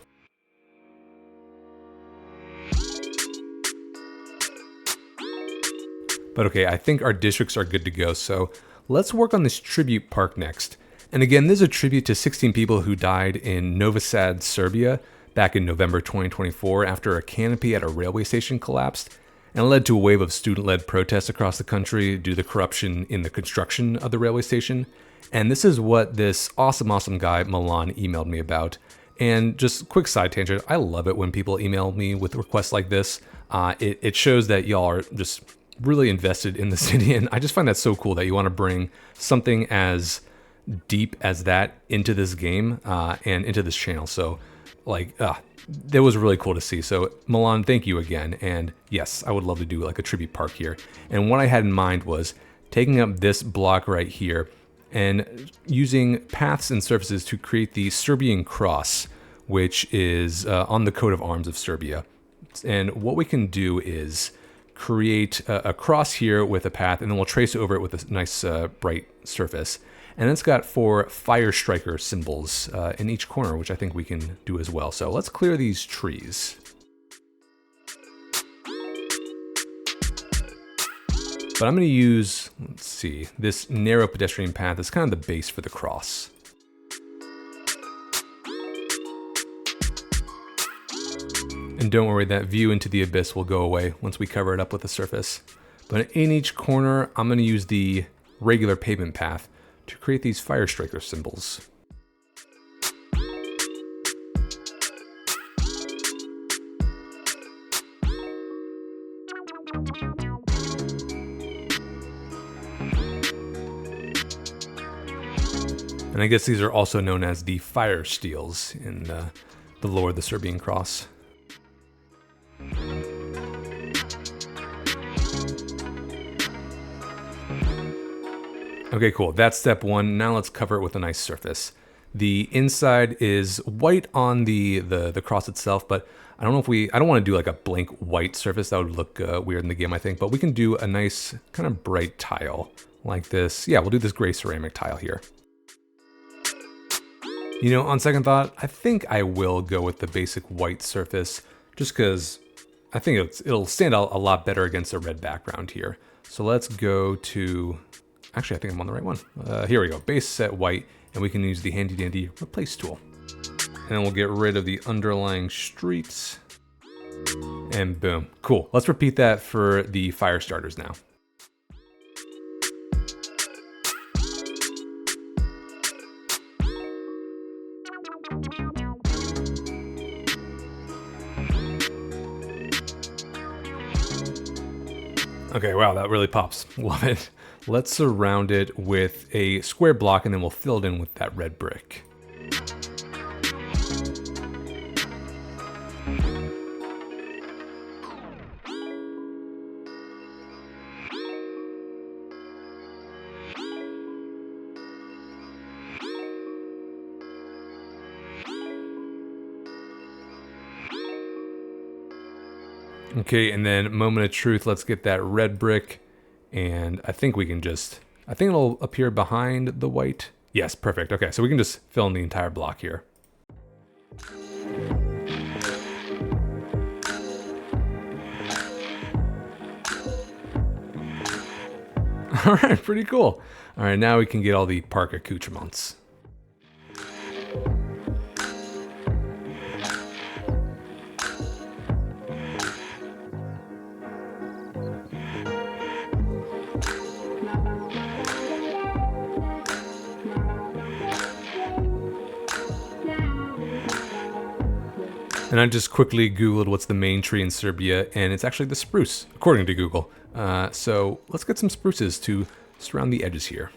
But okay, I think our districts are good to go, so let's work on this tribute park next. And again, this is a tribute to 16 people who died in Novi Sad, Serbia, back in November 2024 after a canopy at a railway station collapsed, and led to a wave of student-led protests across the country due to the corruption in the construction of the railway station. And this is what this awesome guy, Milan, emailed me about. And just quick side tangent, I love it when people email me with requests like this. It shows that y'all are just really invested in the city, and I just find that so cool that you want to bring something as deep as that into this game and into this channel. So, like, that was really cool to see. So, Milan, thank you again. And yes, I would love to do like a tribute park here. And what I had in mind was taking up this block right here and using paths and surfaces to create the Serbian cross, which is on the coat of arms of Serbia. And what we can do is create a cross here with a path, and then we'll trace over it with a nice bright surface. And it's got 4 fire striker symbols in each corner, which I think we can do as well. So let's clear these trees. But I'm going to use, let's see, this narrow pedestrian path as kind of the base for the cross. And don't worry, that view into the abyss will go away once we cover it up with the surface. But in each corner, I'm going to use the regular pavement path to create these fire striker symbols. And I guess these are also known as the fire steels in the lore of the Serbian cross. Okay, cool. That's step one. Now let's cover it with a nice surface. The inside is white on the cross itself, but I don't want to do like a blank white surface. That would look weird in the game, I think. But we can do a nice kind of bright tile like this. Yeah, we'll do this gray ceramic tile here. You know, on second thought, I think I will go with the basic white surface just because I think it'll stand out a lot better against a red background here. So let's go to, actually I think I'm on the right one. Here we go, base set white, and we can use the handy dandy replace tool. And we'll get rid of the underlying streets. And boom, cool. Let's repeat that for the fire starters now. Okay, wow, that really pops. Love it. Let's surround it with a square block and then we'll fill it in with that red brick. Okay, and then moment of truth, let's get that red brick, and I think it'll appear behind the white. Yes, perfect. Okay, so we can just fill in the entire block here. All right, pretty cool. All right, now we can get all the park accoutrements. And I just quickly Googled what's the main tree in Serbia, and it's actually the spruce, according to Google. So let's get some spruces to surround the edges here.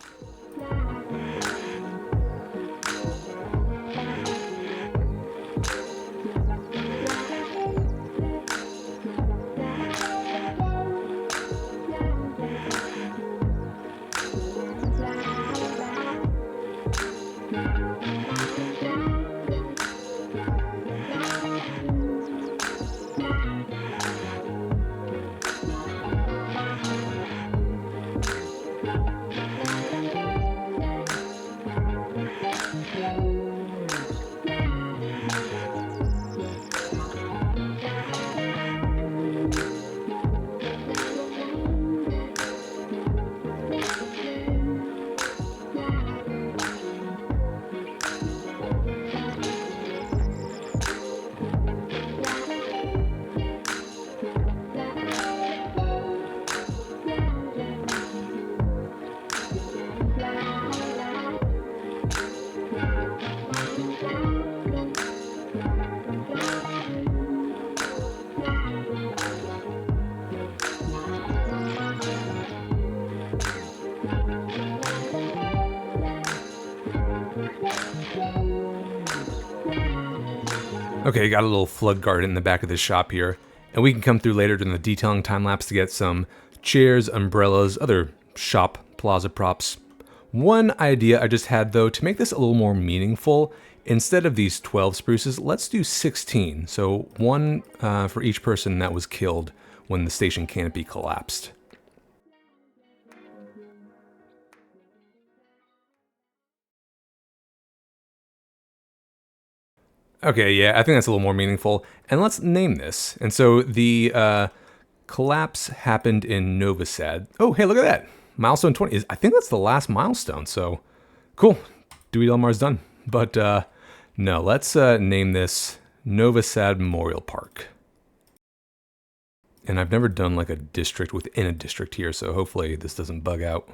Okay, got a little flood garden in the back of this shop here, and we can come through later during the detailing time lapse to get some chairs, umbrellas, other shop plaza props. One idea I just had though, to make this a little more meaningful, instead of these 12 spruces, let's do 16. So one for each person that was killed when the station canopy collapsed. Okay, yeah, I think that's a little more meaningful. And let's name this. And so the collapse happened in Novi Sad. Oh, hey, look at that. Milestone 20. I think that's the last milestone. So cool. Dewy del Mar's done. But no, let's name this Novi Sad Memorial Park. And I've never done like a district within a district here, so hopefully this doesn't bug out.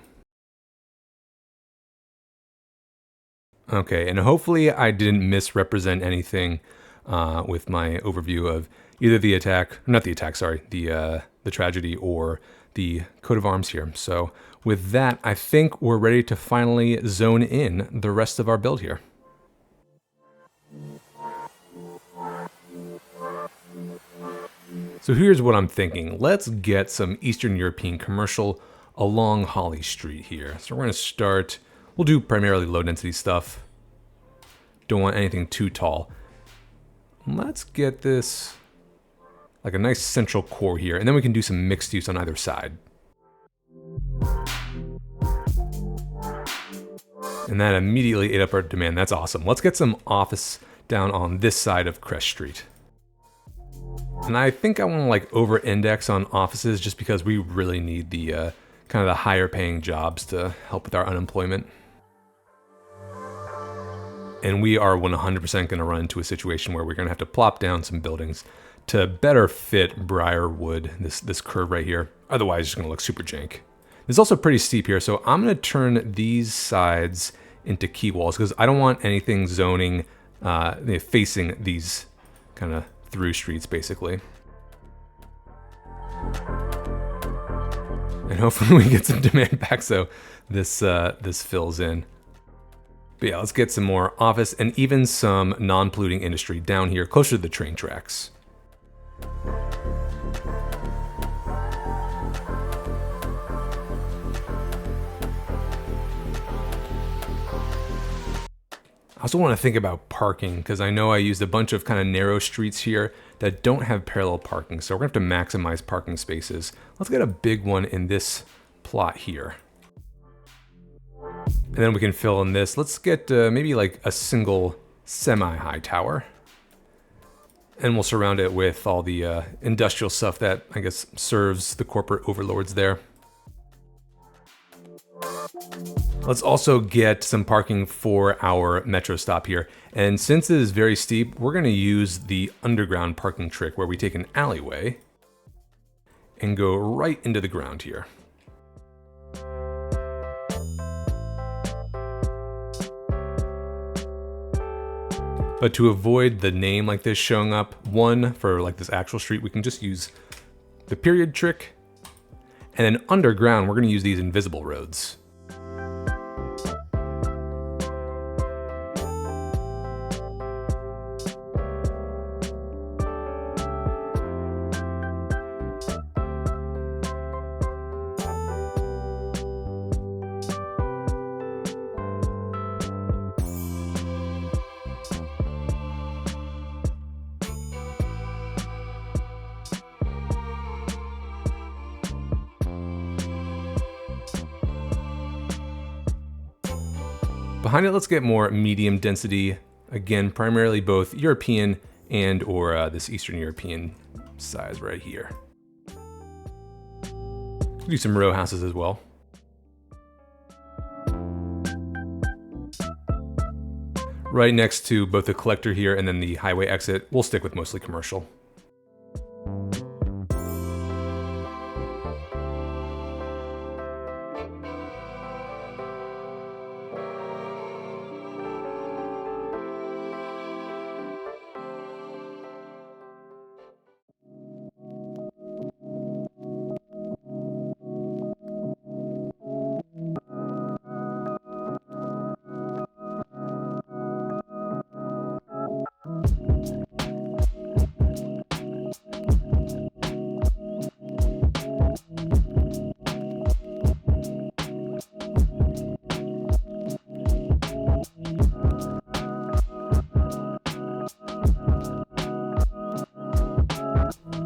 Okay, and hopefully I didn't misrepresent anything with my overview of either the attack, not the attack, sorry, the tragedy or the coat of arms here. So with that, I think we're ready to finally zone in the rest of our build here. So here's what I'm thinking. Let's get some Eastern European commercial along Holly Street here. So we're going to start, we'll do primarily low density stuff. Don't want anything too tall. Let's get this like a nice central core here, and then we can do some mixed use on either side. And that immediately ate up our demand. That's awesome. Let's get some office down on this side of Crest Street. And I think I want to like over-index on offices just because we really need the kind of the higher paying jobs to help with our unemployment. And we are 100% going to run into a situation where we're going to have to plop down some buildings to better fit Briarwood, this curve right here. Otherwise, it's going to look super jank. It's also pretty steep here, so I'm going to turn these sides into key walls because I don't want anything zoning facing these kind of through streets, basically. And hopefully we get some demand back so this fills in. But yeah, let's get some more office and even some non-polluting industry down here closer to the train tracks. I also want to think about parking because I know I used a bunch of kind of narrow streets here that don't have parallel parking. So we're going to have to maximize parking spaces. Let's get a big one in this plot here. And then we can fill in this. Let's get maybe like a single semi-high tower. And we'll surround it with all the industrial stuff that I guess serves the corporate overlords there. Let's also get some parking for our metro stop here. And since it is very steep, we're going to use the underground parking trick where we take an alleyway and go right into the ground here. But to avoid the name like this showing up, for like this actual street, we can just use the period trick. And then underground, we're going to use these invisible roads. Behind it, let's get more medium density. Again, primarily both European and or this Eastern European size right here. Do some row houses as well. Right next to both the collector here and then the highway exit, we'll stick with mostly commercial.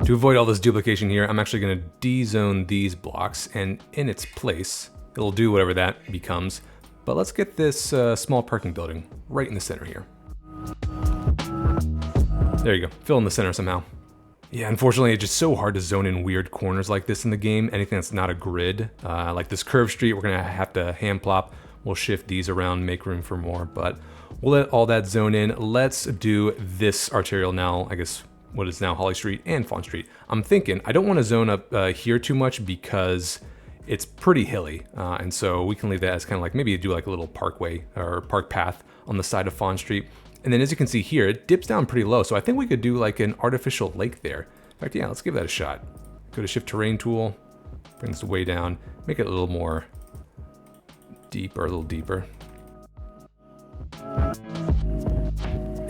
To avoid all this duplication here, I'm actually going to de-zone these blocks, and in its place, it'll do whatever that becomes. But let's get this small parking building right in the center here. There you go, fill in the center somehow. Yeah, unfortunately, it's just so hard to zone in weird corners like this in the game. Anything that's not a grid, like this curved street, we're gonna have to hand plop. We'll shift these around, make room for more, but we'll let all that zone in. Let's do this arterial now, I guess, what is now Holly Street and Fawn Street. I'm thinking I don't want to zone up here too much because it's pretty hilly, and so we can leave that as kind of like maybe do like a little parkway or park path on the side of Fawn Street. And then as you can see here, it dips down pretty low, so I think we could do like an artificial lake there. In fact, yeah, let's give that a shot. Go to Shift Terrain tool, bring this way down, make it a little more deep or a little deeper.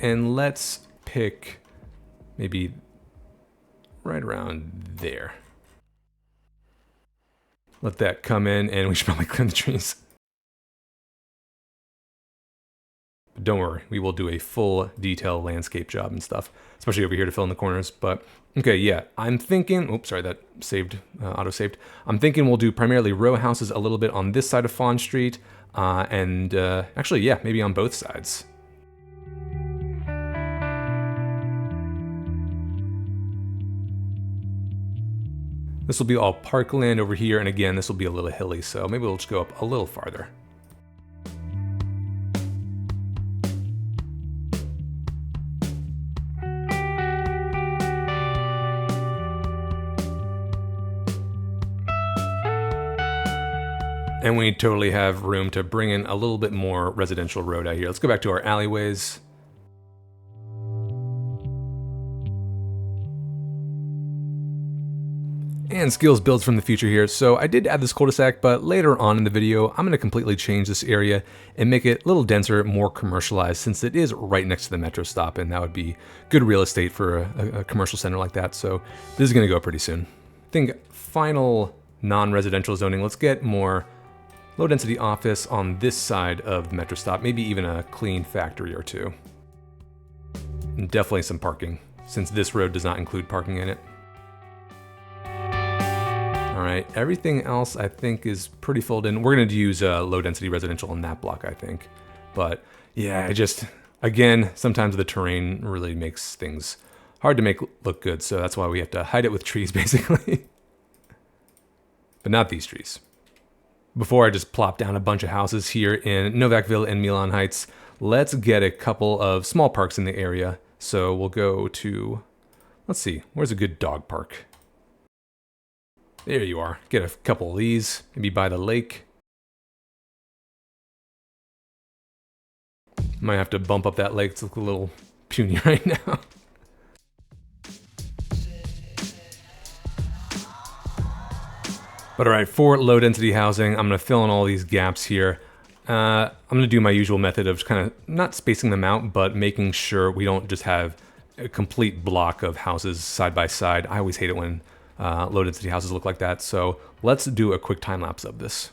And let's pick maybe right around there. Let that come in, and we should probably clear the trees. But don't worry, we will do a full detail landscape job and stuff, especially over here to fill in the corners. But okay, yeah, I'm thinking, oops, sorry, that saved, auto-saved. I'm thinking we'll do primarily row houses a little bit on this side of Fawn Street, and actually, yeah, maybe on both sides. This will be all parkland over here, and again, this will be a little hilly, so maybe we'll just go up a little farther. And we totally have room to bring in a little bit more residential road out here. Let's go back to our alleyways. And skills builds from the future here. So I did add this cul-de-sac, but later on in the video, I'm going to completely change this area and make it a little denser, more commercialized, since it is right next to the metro stop, and that would be good real estate for a commercial center like that. So this is going to go pretty soon. I think final non-residential zoning, let's get more low density office on this side of the metro stop, maybe even a clean factory or two. And definitely some parking, since this road does not include parking in it. All right, everything else I think is pretty filled in. We're gonna use low density residential in that block, I think. But yeah, again, sometimes the terrain really makes things hard to make look good. So that's why we have to hide it with trees basically. But not these trees. Before I just plop down a bunch of houses here in Novakville and Milan Heights, let's get a couple of small parks in the area. So we'll go to, let's see, where's a good dog park? There you are. Get a couple of these, maybe by the lake. Might have to bump up that lake. It's a little puny right now. But all right, for low density housing, I'm gonna fill in all these gaps here. I'm gonna do my usual method of just kind of not spacing them out, but making sure we don't just have a complete block of houses side by side. I always hate it when low density houses look like that. So let's do a quick time lapse of this.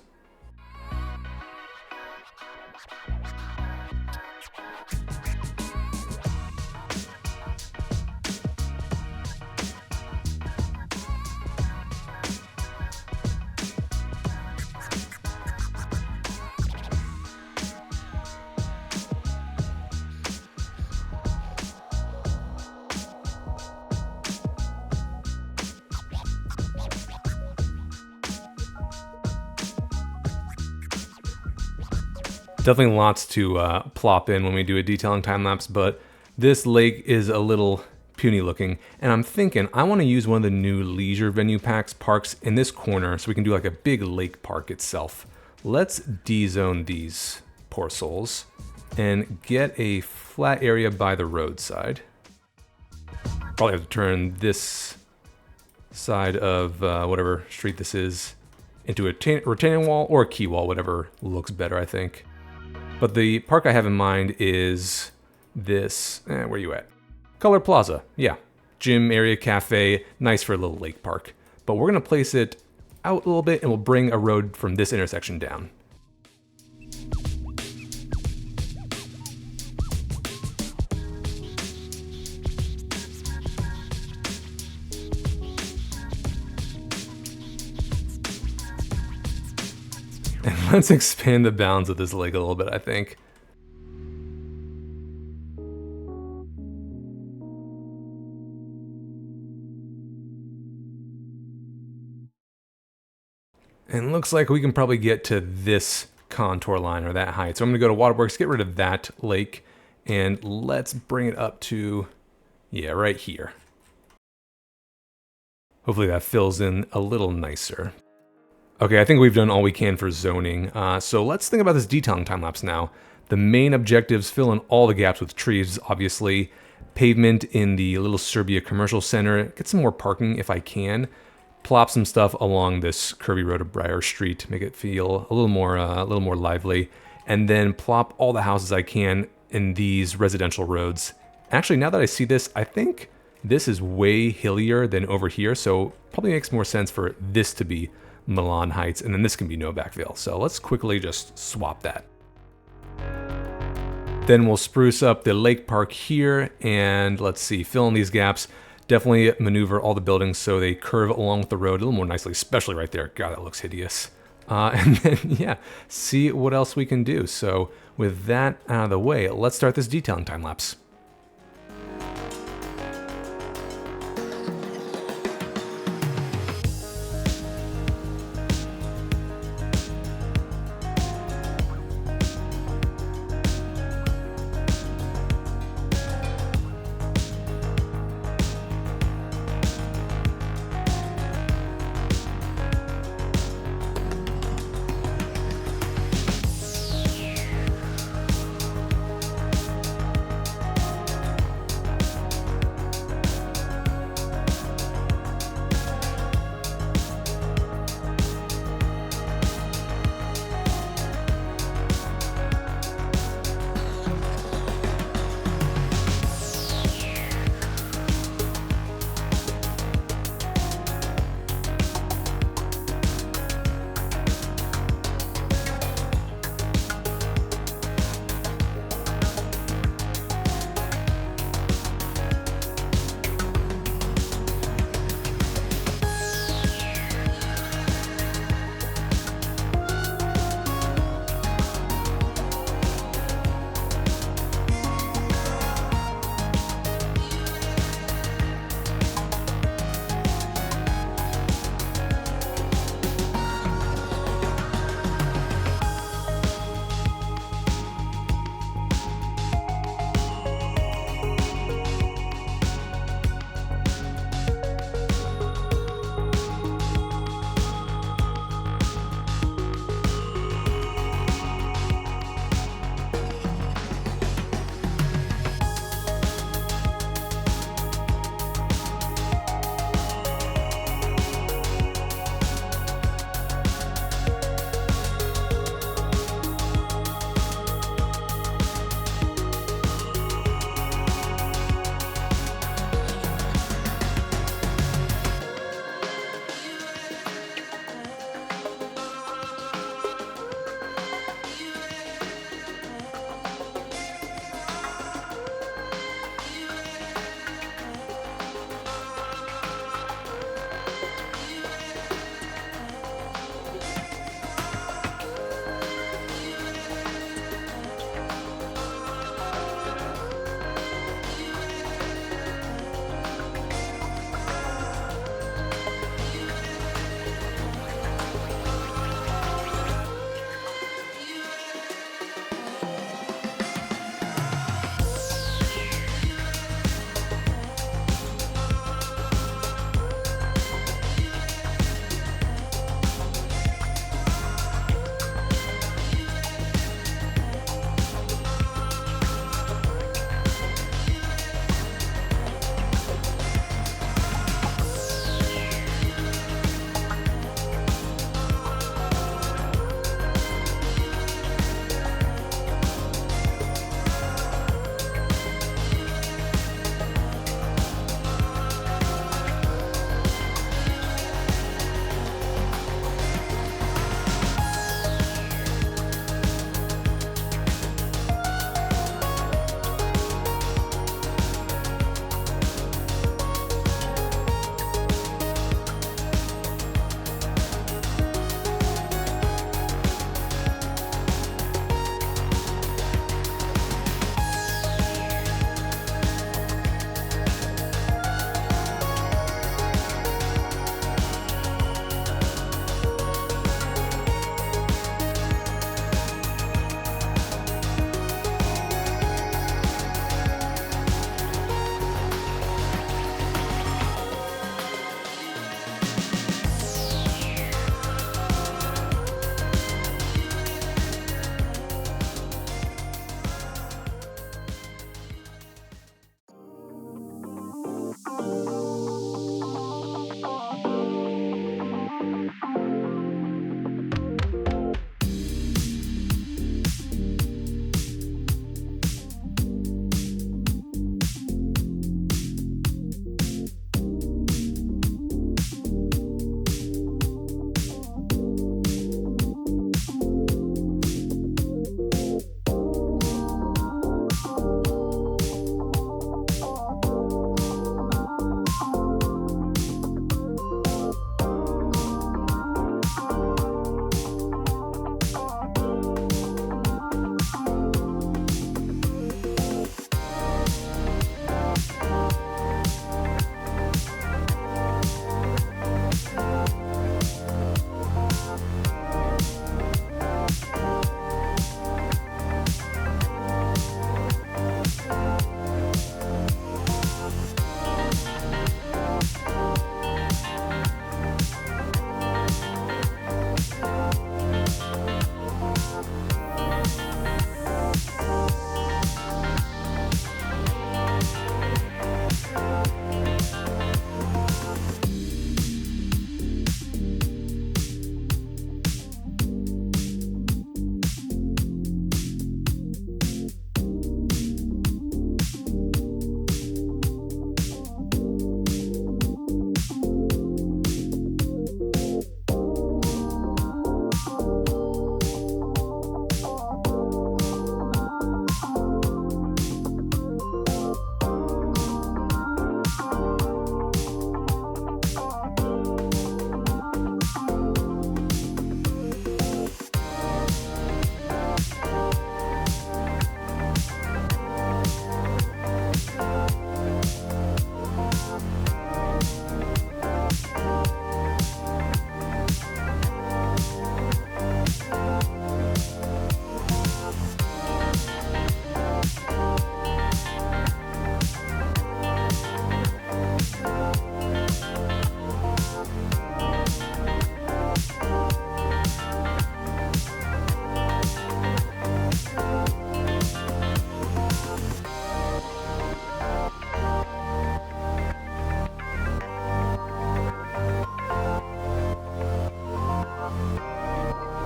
Definitely lots to plop in when we do a detailing time lapse, but this lake is a little puny looking, and I'm thinking I want to use one of the new leisure venue parks in this corner so we can do like a big lake park itself. Let's de-zone these poor souls and get a flat area by the roadside. Probably have to turn this side of whatever street this is into a retaining wall or a key wall, whatever looks better, I think. But the park I have in mind is this, where you at? Color Plaza, yeah. Gym area, cafe, nice for a little lake park. But we're gonna place it out a little bit and we'll bring a road from this intersection down. And let's expand the bounds of this lake a little bit, I think. And looks like we can probably get to this contour line or that height. So I'm gonna go to Waterworks, get rid of that lake, and let's bring it up to, yeah, right here. Hopefully that fills in a little nicer. Okay, I think we've done all we can for zoning. So let's think about this detailing time lapse now. The main objectives: fill in all the gaps with trees, obviously. Pavement in the little Serbia commercial center. Get some more parking if I can. Plop some stuff along this curvy road of Briar Street. Make it feel a little more lively. And then plop all the houses I can in these residential roads. Actually, now that I see this, I think this is way hillier than over here. So probably makes more sense for this to be Milan Heights, and then this can be Novakville. So let's quickly just swap that. Then we'll spruce up the lake park here, and let's see, fill in these gaps. Definitely maneuver all the buildings so they curve along with the road a little more nicely, especially right there. God, that looks hideous. And then, yeah, see what else we can do. So with that out of the way, let's start this detailing time lapse.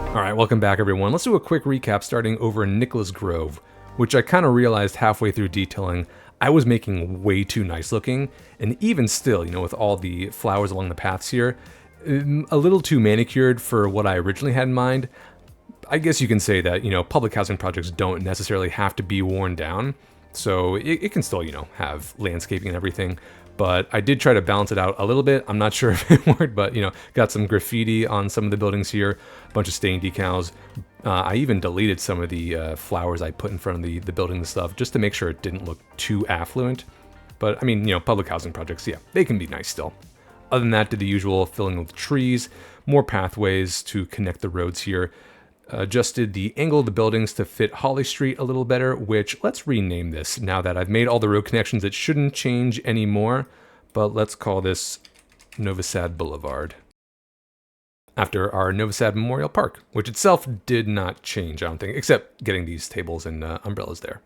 All right, welcome back everyone. Let's do a quick recap starting over in Nicholas Grove, which I kind of realized halfway through detailing I was making way too nice looking, and even still, with all the flowers along the paths here, a little too manicured for what I originally had in mind. I guess you can say that, public housing projects don't necessarily have to be worn down, so it can still, have landscaping and everything. But I did try to balance it out a little bit. I'm not sure if it worked, but got some graffiti on some of the buildings here, a bunch of stain decals. I even deleted some of the flowers I put in front of the building and stuff just to make sure it didn't look too affluent. But I mean, public housing projects, yeah, they can be nice still. Other than that, did the usual filling with trees, more pathways to connect the roads here. Adjusted the angle of the buildings to fit Holly Street a little better, which let's rename this now that I've made all the road connections. It shouldn't change anymore, but let's call this Novi Sad Boulevard, after our Novi Sad Memorial Park, which itself did not change, I don't think, except getting these tables and umbrellas there.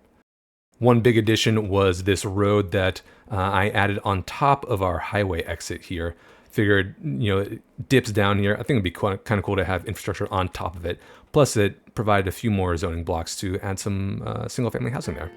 One big addition was this road that I added on top of our highway exit here. Figured, it dips down here. I think it'd be kind of cool to have infrastructure on top of it. Plus, it provided a few more zoning blocks to add some single-family housing there.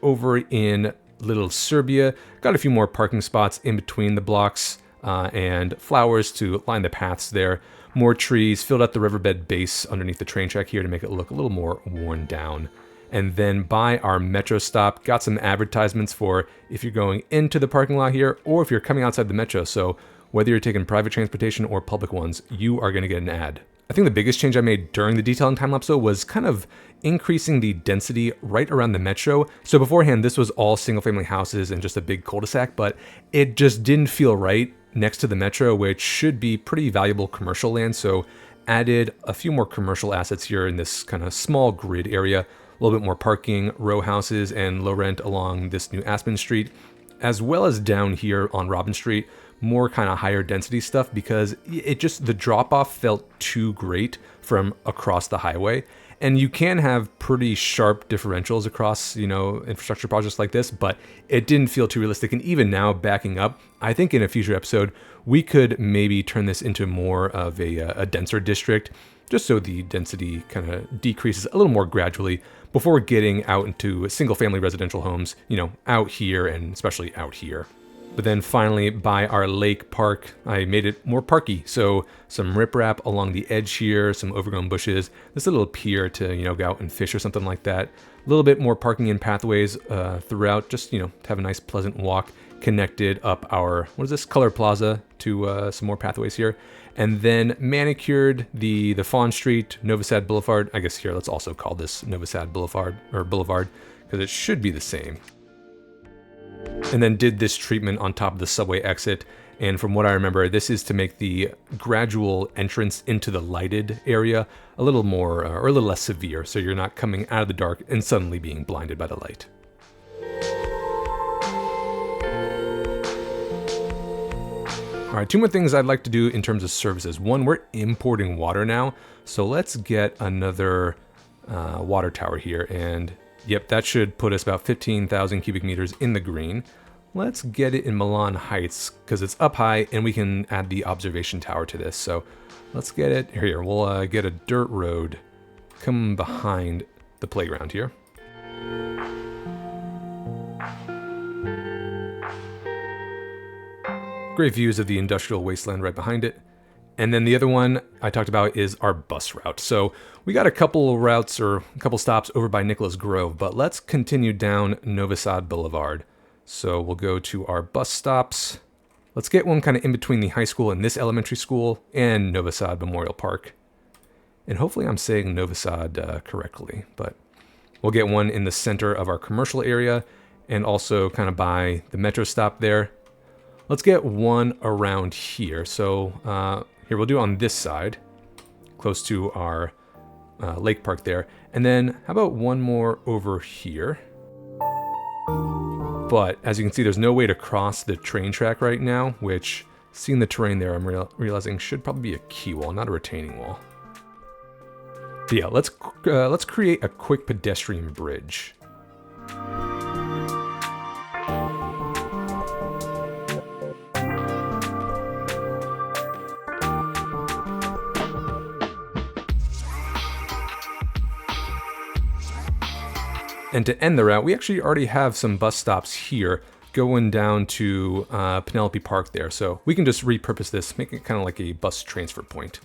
Over in Little Serbia, got a few more parking spots in between the blocks and flowers to line the paths there. More trees, filled out the riverbed base underneath the train track here to make it look a little more worn down. And then by our metro stop, got some advertisements for if you're going into the parking lot here or if you're coming outside the metro. So whether you're taking private transportation or public ones, you are going to get an ad. I think the biggest change I made during the detailing time-lapse though was kind of increasing the density right around the metro. So beforehand, this was all single-family houses and just a big cul-de-sac, but it just didn't feel right next to the metro, which should be pretty valuable commercial land. So added a few more commercial assets here in this kind of small grid area, a little bit more parking, row houses, and low rent along this new Aspen Street, as well as down here on Robin Street, more kind of higher density stuff because the drop off felt too great from across the highway. And you can have pretty sharp differentials across, infrastructure projects like this, but it didn't feel too realistic. And even now backing up, I think in a future episode, we could maybe turn this into more of a denser district, just so the density kind of decreases a little more gradually before getting out into single family residential homes, out here and especially out here. But then finally, by our lake park, I made it more parky. So some riprap along the edge here, some overgrown bushes, this little pier to, go out and fish or something like that. A little bit more parking and pathways throughout, just, to have a nice pleasant walk connected up our, Color Plaza to some more pathways here. And then manicured the Fawn Street, Novi Sad Boulevard. I guess here, let's also call this Novi Sad Boulevard, because it should be the same. And then did this treatment on top of the subway exit. And from what I remember, this is to make the gradual entrance into the lighted area a little more, or a little less severe. So you're not coming out of the dark and suddenly being blinded by the light. All right, two more things I'd like to do in terms of services. One, we're importing water now. So let's get another water tower here. And yep, that should put us about 15,000 cubic meters in the green. Let's get it in Milan Heights because it's up high and we can add the observation tower to this. So let's get it here. We'll get a dirt road come behind the playground here. Great views of the industrial wasteland right behind it. And then the other one I talked about is our bus route. So we got a couple routes or a couple stops over by Nicholas Grove, but let's continue down Novi Sad Boulevard. So we'll go to our bus stops. Let's get one kind of in between the high school and this elementary school and Novi Sad Memorial Park. And hopefully I'm saying Novi Sad correctly, but we'll get one in the center of our commercial area and also kind of by the metro stop there. Let's get one around here. So here we'll do on this side, close to our lake park there. And then how about one more over here? But as you can see, there's no way to cross the train track right now, which, seeing the terrain there, I'm realizing should probably be a quay wall, not a retaining wall. But yeah, let's create a quick pedestrian bridge. And to end the route, we actually already have some bus stops here going down to Penelope Park there. So we can just repurpose this, make it kind of like a bus transfer point.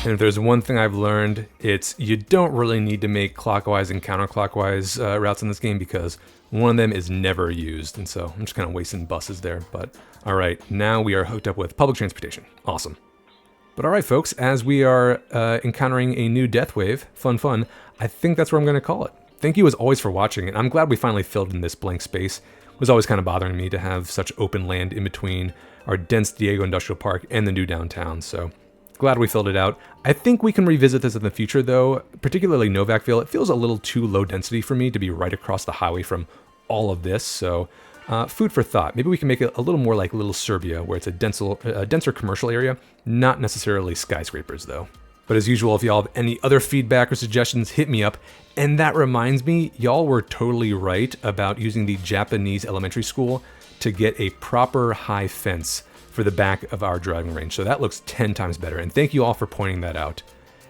And if there's one thing I've learned, it's you don't really need to make clockwise and counterclockwise routes in this game because one of them is never used. And so I'm just kind of wasting buses there. But all right, now we are hooked up with public transportation. Awesome. But all right, folks, as we are encountering a new death wave, fun, I think that's where I'm going to call it. Thank you as always for watching, and I'm glad we finally filled in this blank space. It was always kind of bothering me to have such open land in between our dense Diego Industrial Park and the new downtown, so glad we filled it out. I think we can revisit this in the future, though, particularly Novakville. It feels a little too low density for me to be right across the highway from all of this, so food for thought. Maybe we can make it a little more like Little Serbia, where it's a denser commercial area, not necessarily skyscrapers, though. But as usual, if y'all have any other feedback or suggestions, hit me up. And that reminds me, y'all were totally right about using the Japanese elementary school to get a proper high fence for the back of our driving range. So that looks 10 times better. And thank you all for pointing that out.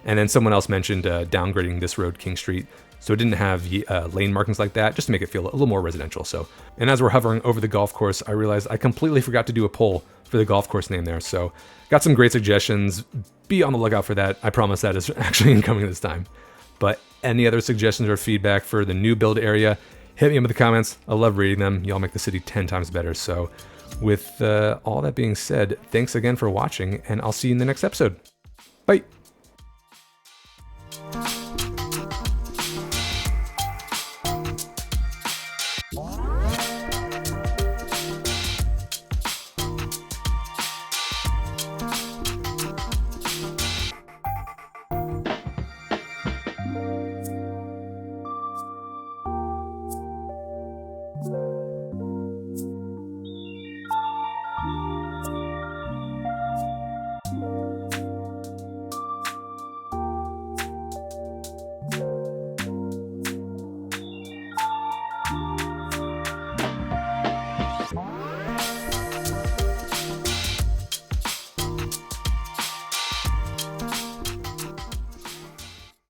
And then someone else mentioned downgrading this road, King Street, so it didn't have lane markings like that, just to make it feel a little more residential. So, and as we're hovering over the golf course, I realized I completely forgot to do a poll for the golf course name there. So got some great suggestions. Be on the lookout for that. I promise that is actually incoming this time. But any other suggestions or feedback for the new build area, hit me up in the comments. I love reading them. Y'all make the city 10 times better. So with all that being said, thanks again for watching, and I'll see you in the next episode. Bye. Wow.